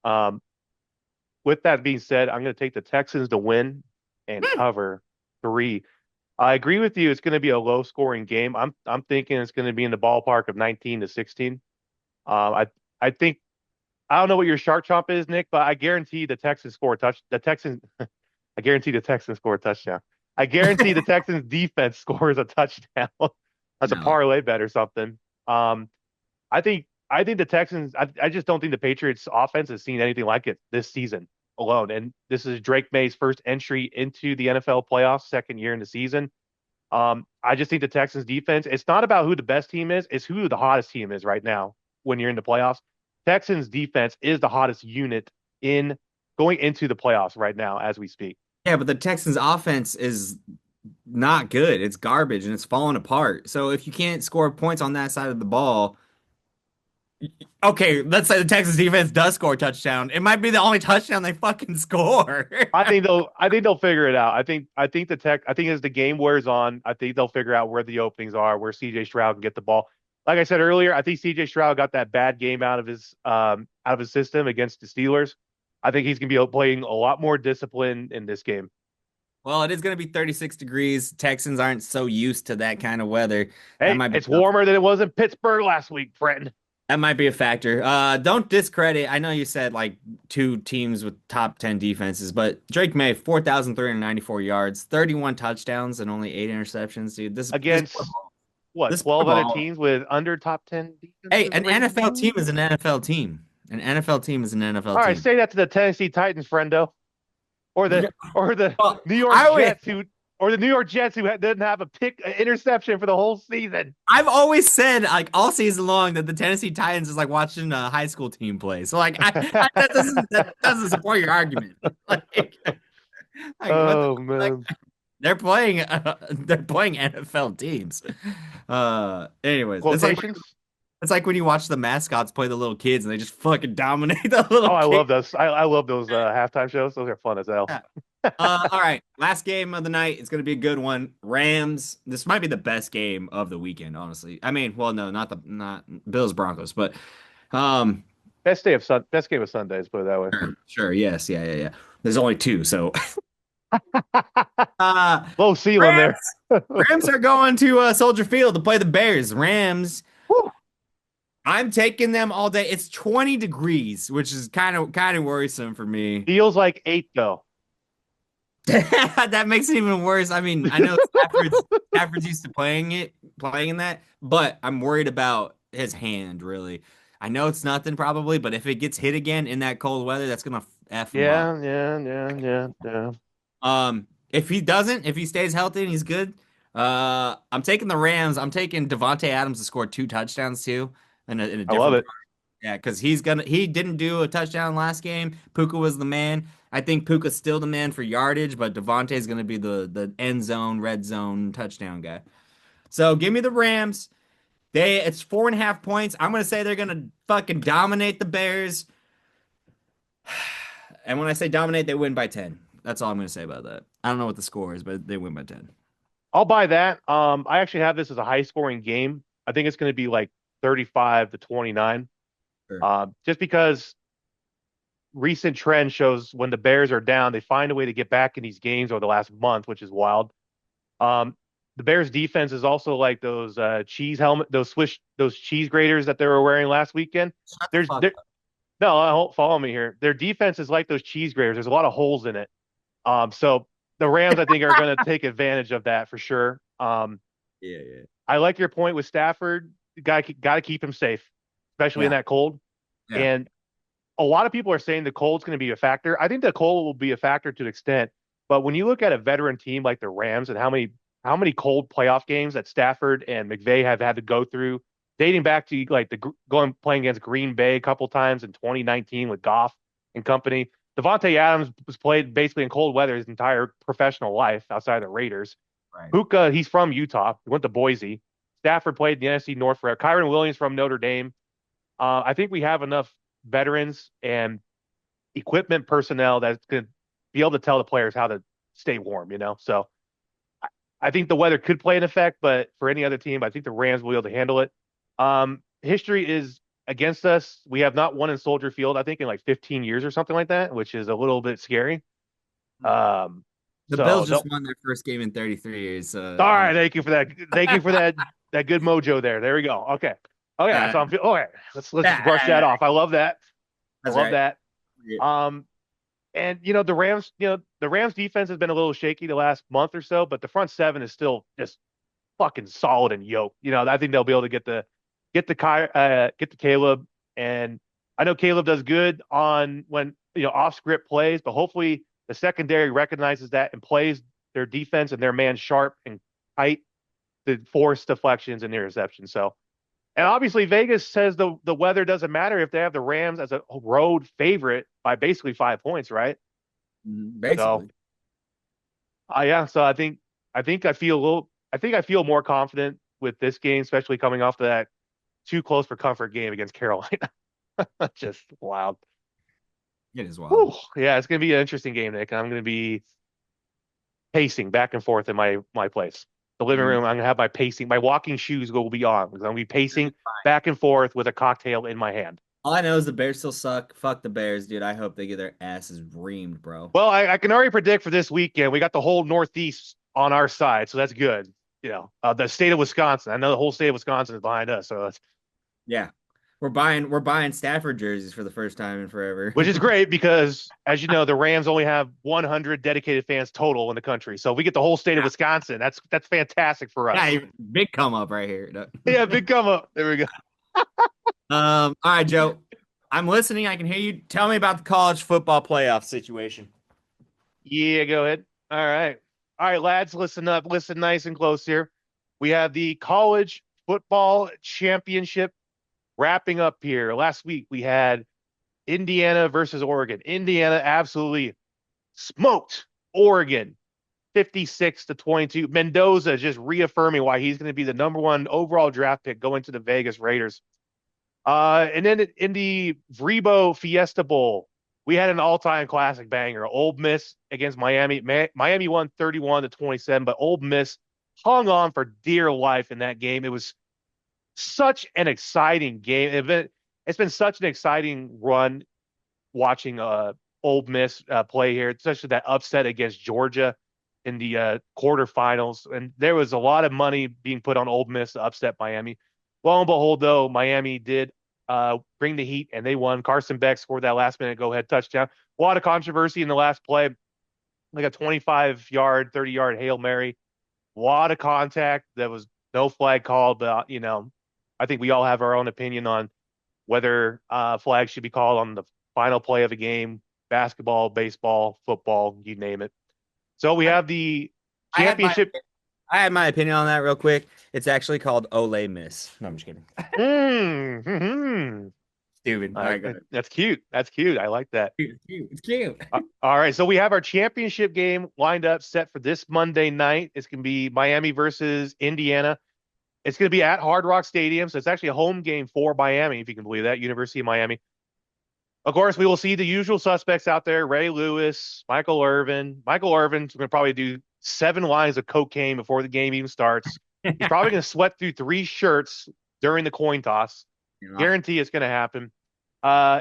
Um, with that being said, I'm going to take the Texans to win and cover 3. I agree with you. It's going to be a low scoring game. I'm thinking it's going to be in the ballpark of 19 to 16. I think I don't know what your shark chomp is, Nick, but I guarantee the Texans score a touch. The Texans, I guarantee the Texans score a touchdown. I guarantee the Texans defense scores a touchdown. That's a No. parlay bet or something. I think the Texans. I just don't think the Patriots offense has seen anything like it this season alone. And this is Drake May's first entry into the NFL playoffs, second year in the season. I just think the Texans defense. It's not about who the best team is; it's who the hottest team is right now when you're in the playoffs. Texans defense is the hottest unit in going into the playoffs right now as we speak. Yeah, but the Texans offense is not good. It's garbage and it's falling apart. So if you can't score points on that side of the ball, Okay, let's say the Texas defense does score a touchdown. It might be the only touchdown they fucking score. I think they'll figure it out. I think as the game wears on, I think they'll figure out where the openings are, where CJ Stroud can get the ball. Like I said earlier, I think CJ Stroud got that bad game out of his system against the Steelers. I think he's gonna be playing a lot more discipline in this game. Well, it is going to be 36 degrees. Texans aren't so used to that kind of weather. That Hey, might be it's tough. warmer than it was in Pittsburgh last week, friend. That might be a factor. Don't discredit. I know you said like two teams with top 10 defenses, but Drake May, 4,394 yards, 31 touchdowns, and only 8 interceptions. Dude, Against what, this poor 12 other ball. teams with under top 10 Hey, defenses an rated? NFL team is an NFL team. An NFL team is an NFL All right, team. say that to the Tennessee Titans, friendo, or the Well, New York I always, Jets who didn't have an interception for the whole season. I've always said like all season long that the Tennessee Titans is like watching a high school team play. So like that doesn't support your argument. Like what the, Oh like man. they're playing NFL teams. Anyways, Quotations? it's like when you watch the mascots play the little kids and they just fucking dominate the little Oh, I kids. love those. I love those halftime shows. Those are fun as hell. Yeah. All right. Last game of the night. It's gonna be a good one. Rams. This might be the best game of the weekend, honestly. I mean, well, no, not Bills Broncos, but um, Best game of Sundays, put it that way. sure, yes, yeah, yeah, yeah. There's only two, so uh, Low ceiling Rams. there. Rams are going to Soldier Field to play the Bears. Rams. Whew. I'm taking them all day. It's 20 degrees, which is kind of worrisome for me. Feels like 8 though. That makes it even worse. I mean, I know Stafford's used to playing in that, but I'm worried about his hand, really. I know it's nothing probably, but if it gets hit again in that cold weather, that's gonna F him up. Yeah, yeah, yeah, yeah, yeah. If he doesn't, if he stays healthy and he's good, I'm taking the Rams. I'm taking Devontae Adams to score 2 touchdowns too in a I love different. it. Yeah, because he didn't do a touchdown last game. Puka was the man. I think Puka's still the man for yardage, but Devontae's gonna be the end zone, red zone touchdown guy. So give me the Rams. It's 4.5 points. I'm gonna say they're gonna fucking dominate the Bears. And when I say dominate, they win by 10. That's all I'm gonna say about that. I don't know what the score is, but they win by 10. I'll buy that. I actually have this as a high scoring game. I think it's going to be like 35 to 29. Sure. Just because recent trend shows when the Bears are down, they find a way to get back in these games over the last month, which is wild. The Bears defense is also like those those cheese graters that they were wearing last weekend. Shut the There's fuck there, no, follow me here. Their defense is like those cheese graters. There's a lot of holes in it. So the Rams, I think, are going to take advantage of that for sure. Yeah, yeah. I like your point with Stafford. Got to keep him safe, especially in Yeah. that cold. Yeah. And a lot of people are saying the cold's going to be a factor. I think the cold will be a factor to an extent, but when you look at a veteran team like the Rams and how many cold playoff games that Stafford and McVay have had to go through, dating back to like going playing against Green Bay a couple times in 2019 with Goff and company. Devontae Adams was played basically in cold weather his entire professional life outside of the Raiders. Right. Puka, he's from Utah. He went to Boise. Stafford played in the NFC North forever. Kyron Williams from Notre Dame. I think we have enough veterans and equipment personnel that's going to be able to tell the players how to stay warm, So I think the weather could play an effect, but for any other team, I think the Rams will be able to handle it. History is against us. We have not won in Soldier Field, I think, in like 15 years or something like that, which is a little bit scary. Um, The so Bills just won their first game in 33 years. all right, thank you for that. Thank you for that good mojo there. There we go. Okay. Okay, so I'm all right. Let's just brush that off. I love that. That's I love right. that. And the Rams defense has been a little shaky the last month or so, but the front seven is still just fucking solid and yoked. I think they'll be able to get the Caleb, and I know Caleb does good on when off script plays, but hopefully the secondary recognizes that and plays their defense and their man sharp and tight to force deflections and interceptions. So, and obviously Vegas says the weather doesn't matter if they have the Rams as a road favorite by basically 5 points, right? Basically. So, yeah. So I think I feel more confident with this game, especially coming off that too close for comfort game against Carolina. Just wild. It is wild. Whew. Yeah, it's gonna be an interesting game, Nick. I'm gonna be pacing back and forth in my place. The living room, I'm gonna have my walking shoes will be on because I'm gonna be pacing back and forth with a cocktail in my hand. All I know is the Bears still suck. Fuck the Bears, dude. I hope they get their asses reamed, bro. Well, I can already predict for this weekend. We got the whole Northeast on our side, so that's good. The state of Wisconsin. I know the whole state of Wisconsin is behind us, so Yeah. We're buying Stafford jerseys for the first time in forever. which is great because, as you know, the Rams only have 100 dedicated fans total in the country. So if we get the whole state of Wisconsin, that's fantastic for us. Yeah, big come up right here. No. Yeah, big come up. There we go. All right, Joe. I'm listening. I can hear you. Tell me about the college football playoff situation. Yeah, go ahead. All right. All right, lads, listen up. Listen nice and close here. We have the college football championship wrapping up here. Last week we had Indiana versus Oregon. Indiana absolutely smoked Oregon 56-22. Mendoza just reaffirming why he's going to be the number one overall draft pick going to the Vegas Raiders. And then in the Vrebo Fiesta Bowl, we had an all-time classic banger. Ole Miss against Miami. Miami won 31-27, but Ole Miss hung on for dear life in that game. It was such an exciting game. It's been such an exciting run watching Ole Miss play here, especially that upset against Georgia in the quarterfinals. And there was a lot of money being put on Ole Miss to upset Miami. Lo and behold, though, Miami did bring the heat, and they won. Carson Beck scored that last-minute go-ahead touchdown. A lot of controversy in the last play, like a 25-yard, 30-yard Hail Mary. A lot of contact. There was no flag called, but, I think we all have our own opinion on whether flags should be called on the final play of a game, basketball, baseball, football, you name it. So we have the championship. I had my opinion on that real quick. It's actually called Ole Miss. No, I'm just kidding. Stupid. All right, that's cute. That's cute. I like that. It's cute. All right. So we have our championship game lined up, set for this Monday night. It's going to be Miami versus Indiana. It's going to be at Hard Rock Stadium. So it's actually a home game for Miami, if you can believe that, University of Miami. Of course, we will see the usual suspects out there, Ray Lewis, Michael Irvin. Michael Irvin's going to probably do 7 lines of cocaine before the game even starts. He's probably going to sweat through 3 shirts during the coin toss. Yeah. Guarantee it's going to happen.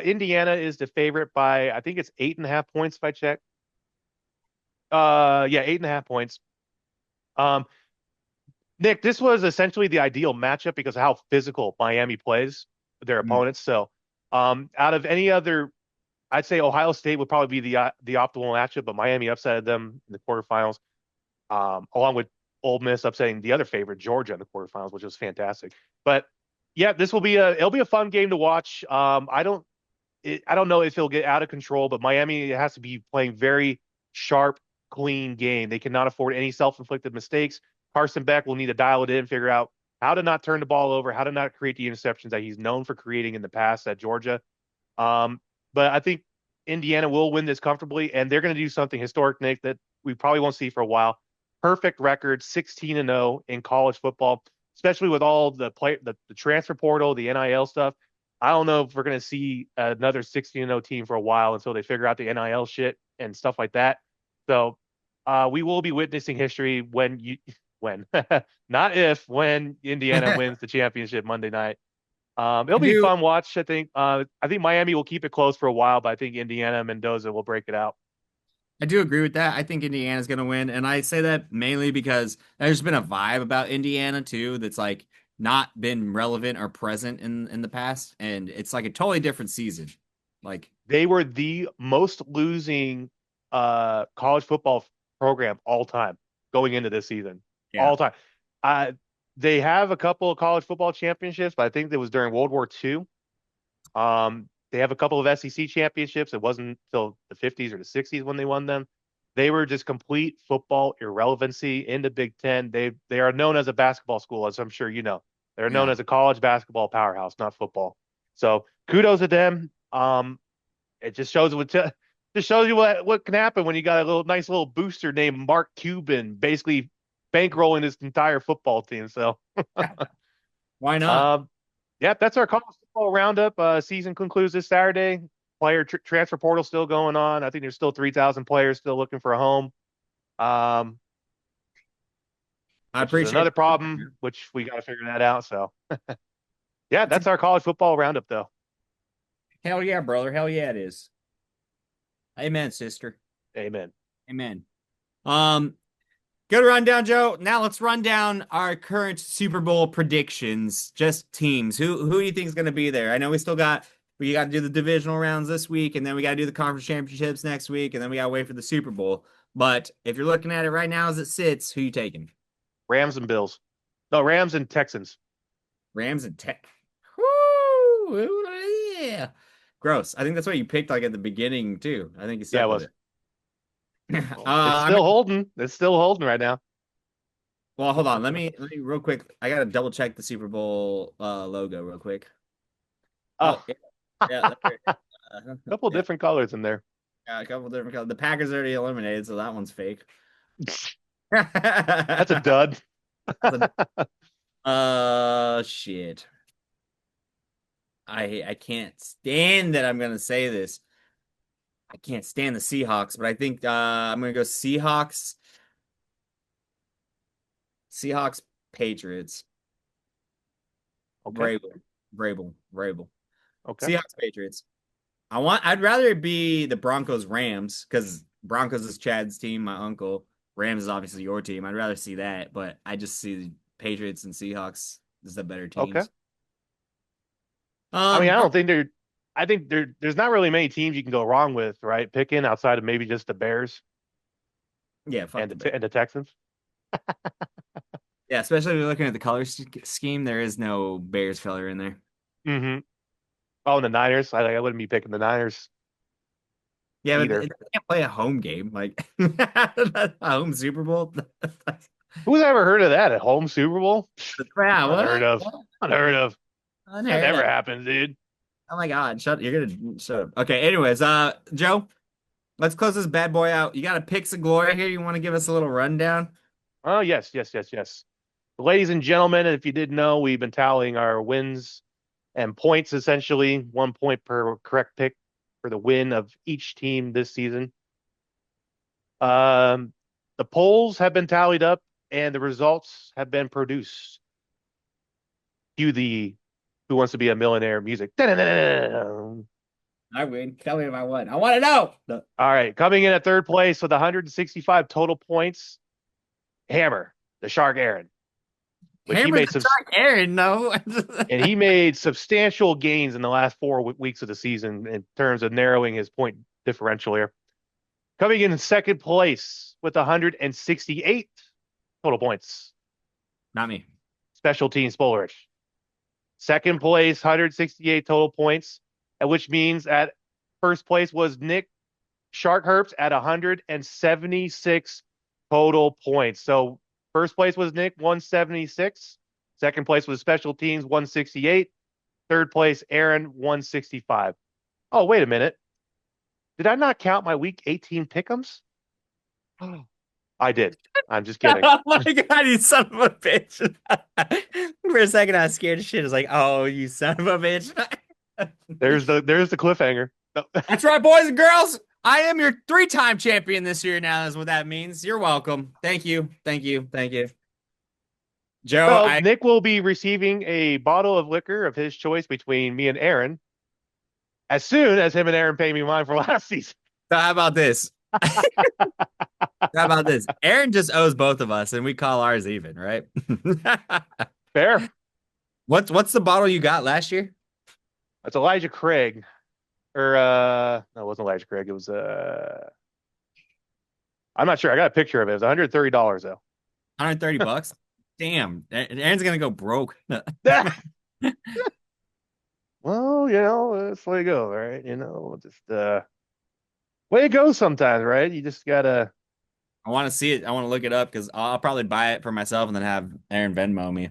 Indiana is the favorite by, I think it's 8.5 points if I check. Yeah, 8.5 points. Nick, this was essentially the ideal matchup because of how physical Miami plays their opponents. So out of any other, I'd say Ohio State would probably be the optimal matchup, but Miami upsetted them in the quarterfinals, along with Ole Miss upsetting the other favorite, Georgia, in the quarterfinals, which was fantastic. But yeah, it'll be a fun game to watch. I don't know if it'll get out of control, but Miami has to be playing very sharp, clean game. They cannot afford any self-inflicted mistakes. Carson Beck will need to dial it in, figure out how to not turn the ball over, how to not create the interceptions that he's known for creating in the past at Georgia. But I think Indiana will win this comfortably, and they're going to do something historic, Nick, that we probably won't see for a while. Perfect record, 16-0 in college football, especially with all the transfer portal, the NIL stuff. I don't know if we're going to see another 16-0 team for a while until they figure out the NIL shit and stuff like that. So we will be witnessing history when Indiana wins the championship Monday night. It'll be a fun watch, I think. I think Miami will keep it close for a while, but I think Indiana and Mendoza will break it out. I do agree with that. I think Indiana's going to win. And I say that mainly because there's been a vibe about Indiana, too, that's like not been relevant or present in the past. And it's like a totally different season. Like they were the most losing college football program all time going into this season. Yeah. All time. They have a couple of college football championships, but I think it was during World War II. They have a couple of SEC championships. It wasn't until the 50s or the 60s when they won them. They were just complete football irrelevancy in the Big Ten. They are known as a basketball school, as I'm sure you know. They're known as a college basketball powerhouse, not football. So kudos to them. It just shows you what can happen when you got a nice little booster named Mark Cuban basically bankrolling this entire football team. So why not? Yep, that's our college football roundup. Season concludes this Saturday. Player transfer portal still going on. I think there's still 3,000 players still looking for a home. Um, I which is appreciate another it. problem, which we got to figure that out. So, yeah, that's our college football roundup, though. Hell yeah, brother. Hell yeah, it is. Amen, sister. Amen. Amen. Um, Good rundown, Joe. Now let's run down our current Super Bowl predictions. Just teams. Who do you think is going to be there? I know we got to do the divisional rounds this week, and then we got to do the conference championships next week, and then we got to wait for the Super Bowl. But if you're looking at it right now as it sits, who you taking? Rams and Bills. No, Rams and Texans. Rams and Tech. Woo! Yeah. Gross. I think that's what you picked like at the beginning too. I think you Yeah, stuck it with was. it. It's still holding. It's still holding right now. Well, hold on. Let me real quick. I gotta double check the Super Bowl logo real quick. Oh, Oh, yeah, a couple yeah, different colors in there. yeah, a couple different colors. The Packers already eliminated, so that one's fake. That's a dud. Shit. I can't stand that I'm gonna say this. I can't stand the Seahawks, but I think I'm gonna go Seahawks, Patriots. Okay. Vrabel. Okay. Seahawks, Patriots. I'd rather it be the Broncos, Rams, because Broncos is Chad's team, my uncle. Rams is obviously your team. I'd rather see that, but I just see Patriots and Seahawks as the better Okay. teams. I mean, Um, I don't think there. I think there's not really many teams you can go wrong with, right? Picking outside of maybe just the Bears yeah, fuck and the Bears. and the Texans. Yeah, especially if you're looking at the color scheme, there is no Bears color in there. Mm-hmm. Oh, and the Niners. I wouldn't be picking the Niners Yeah, but either. they can't play a home game like a home Super Bowl. Who's ever heard of that? A home Super Bowl? Yeah, Unheard what? of. Unheard of. That Unheard never of. happens, dude. Oh my God, you're gonna shut up. Okay, anyways, Joe, let's close this bad boy out. You got a picks of glory here. You want to give us a little rundown? Oh, yes. Ladies and gentlemen, if you didn't know, we've been tallying our wins and points essentially, 1 point per correct pick for the win of each team this season. Um, the polls have been tallied up and the results have been produced. Cue the Who Wants to Be a Millionaire music. All I win. Tell me if I won. I want to know. right, coming in at third place with 165 total points, Hammer, the Shark Aaron, which he Hammer made the Shark Aaron, no. and he made substantial gains in the last 4 weeks of the season in terms of narrowing his point differential here. Coming in second place with 168 total points, Not me. Special Teams Spoilerich. Second place, 168 total points, which means at first place was Nick Shark Herbst at 176 total points. So first place was Nick, 176. Second place was Special Teams, 168. Third place, Aaron, 165. Oh, wait a minute. Did I not count my week 18 pick'ems? I did. I'm just kidding. Oh my God, you son of a bitch. For a second, I was scared as shit. It's like, oh, you son of a bitch. There's the cliffhanger. No. That's right, boys and girls. I am your 3-time champion this year now. That's what that means. You're welcome. Thank you. Joe, So Nick will be receiving a bottle of liquor of his choice between me and Aaron as soon as him and Aaron pay me mine for last season. So how about this? Aaron just owes both of us, and we call ours even, right? Fair. What's the bottle you got last year? That's Elijah Craig. Or no, it wasn't Elijah Craig. It was I'm not sure. I got a picture of it. It was $130 though. $130. Damn. Aaron's gonna go broke. Well, that's the way it goes, right? Just way it goes sometimes, right? You just gotta. I want to see it. I want to look it up because I'll probably buy it for myself and then have Aaron Venmo me.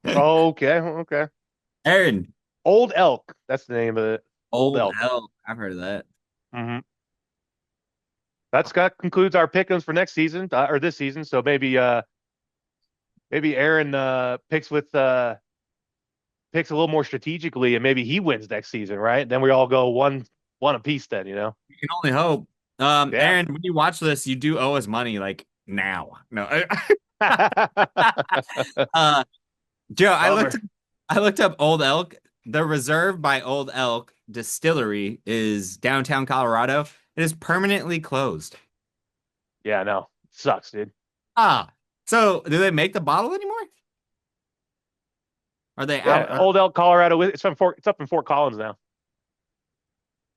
Okay. Aaron. Old Elk. That's the name of it. Old Elk. I've heard of that. Mm-hmm. That concludes our pick'ems for next season or this season. So maybe Aaron picks with picks a little more strategically, and maybe he wins next season, right? Then we all go one apiece. Then you know. You can only hope. Yeah. Aaron, when you watch this, you do owe us money like now. No. Joe, I looked up Old Elk. The Reserve by Old Elk Distillery is downtown Colorado. It is permanently closed. Yeah, no, sucks, dude. So do they make the bottle anymore? Are they out? Old Elk, Colorado. It's up in Fort Collins now.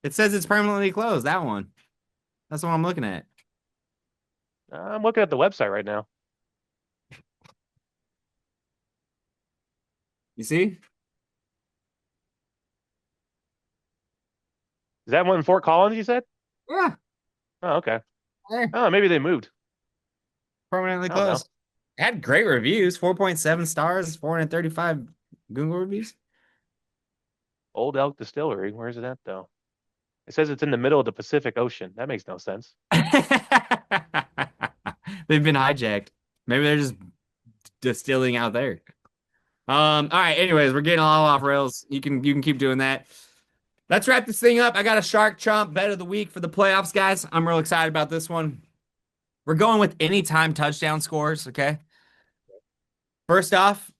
It says it's permanently closed. That one. That's what I'm looking at. I'm looking at the website right now. You see? Is that one in Fort Collins, you said? Yeah. Oh, okay. There. Oh, maybe they moved. Permanently closed. It had great reviews. 4.7 stars, 435 Google reviews. Old Elk Distillery. Where is it at, though? It says it's in the middle of the Pacific Ocean. That makes no sense. They've been hijacked. Maybe they're just distilling out there. All right. Anyways, we're getting all off rails. You can keep doing that. Let's wrap this thing up. I got a Shark Chomp bet of the week for the playoffs, guys. I'm real excited about this one. We're going with anytime touchdown scores, okay? First off,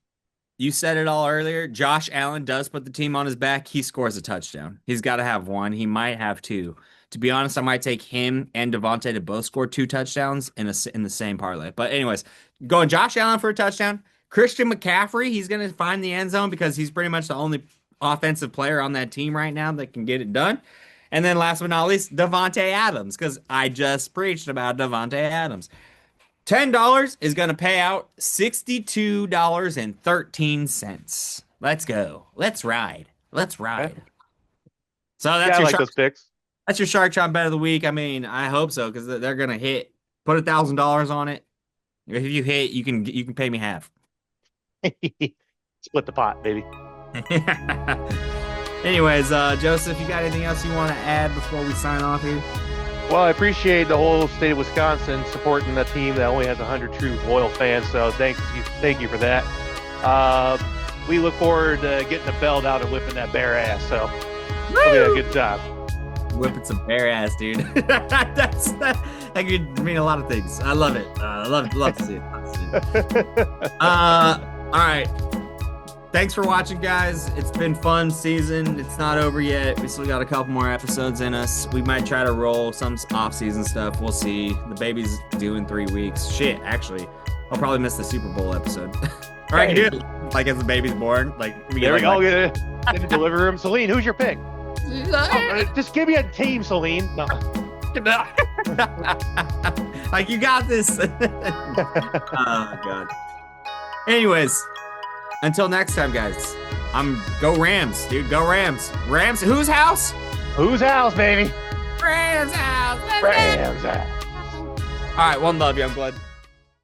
you said it all earlier. Josh Allen does put the team on his back. He scores a touchdown. He's got to have one. He might have two. To be honest, I might take him and Devontae to both score 2 touchdowns in the same parlay. But anyways, going Josh Allen for a touchdown. Christian McCaffrey, he's going to find the end zone because he's pretty much the only offensive player on that team right now that can get it done. And then last but not least, Devontae Adams, because I just preached about Devontae Adams. $10 is going to pay out $62.13. Let's go. Let's ride. Let's ride. Okay. So that's your those picks. That's your Shark Chomp bet of the week. I mean, I hope so because they're going to hit. Put $1,000 on it. If you hit, you can pay me half. Split the pot, baby. Anyways, Joseph, you got anything else you want to add before we sign off here? Well, I appreciate the whole state of Wisconsin supporting a team that only has 100 true loyal fans. So thank you for that. We look forward to getting the belt out and whipping that bear ass. So it'll be a good time. Whipping some bear ass, dude. that could mean a lot of things. I love it. Love to see it. All right. Thanks for watching, guys. It's been fun season. It's not over yet. We still got a couple more episodes in us. We might try to roll some off-season stuff. We'll see. The baby's due in 3 weeks. Shit, actually, I'll probably miss the Super Bowl episode. All right, dude. Like as the baby's born. Like there we go. Get in the delivery room. Celine, who's your pick? Just give me a team, Celine. No. Like you got this. Oh God. Anyways. Until next time, guys, go Rams, dude. Go Rams. Rams, whose house? Whose house, baby? Rams house. Rams house. All right, one love, young blood.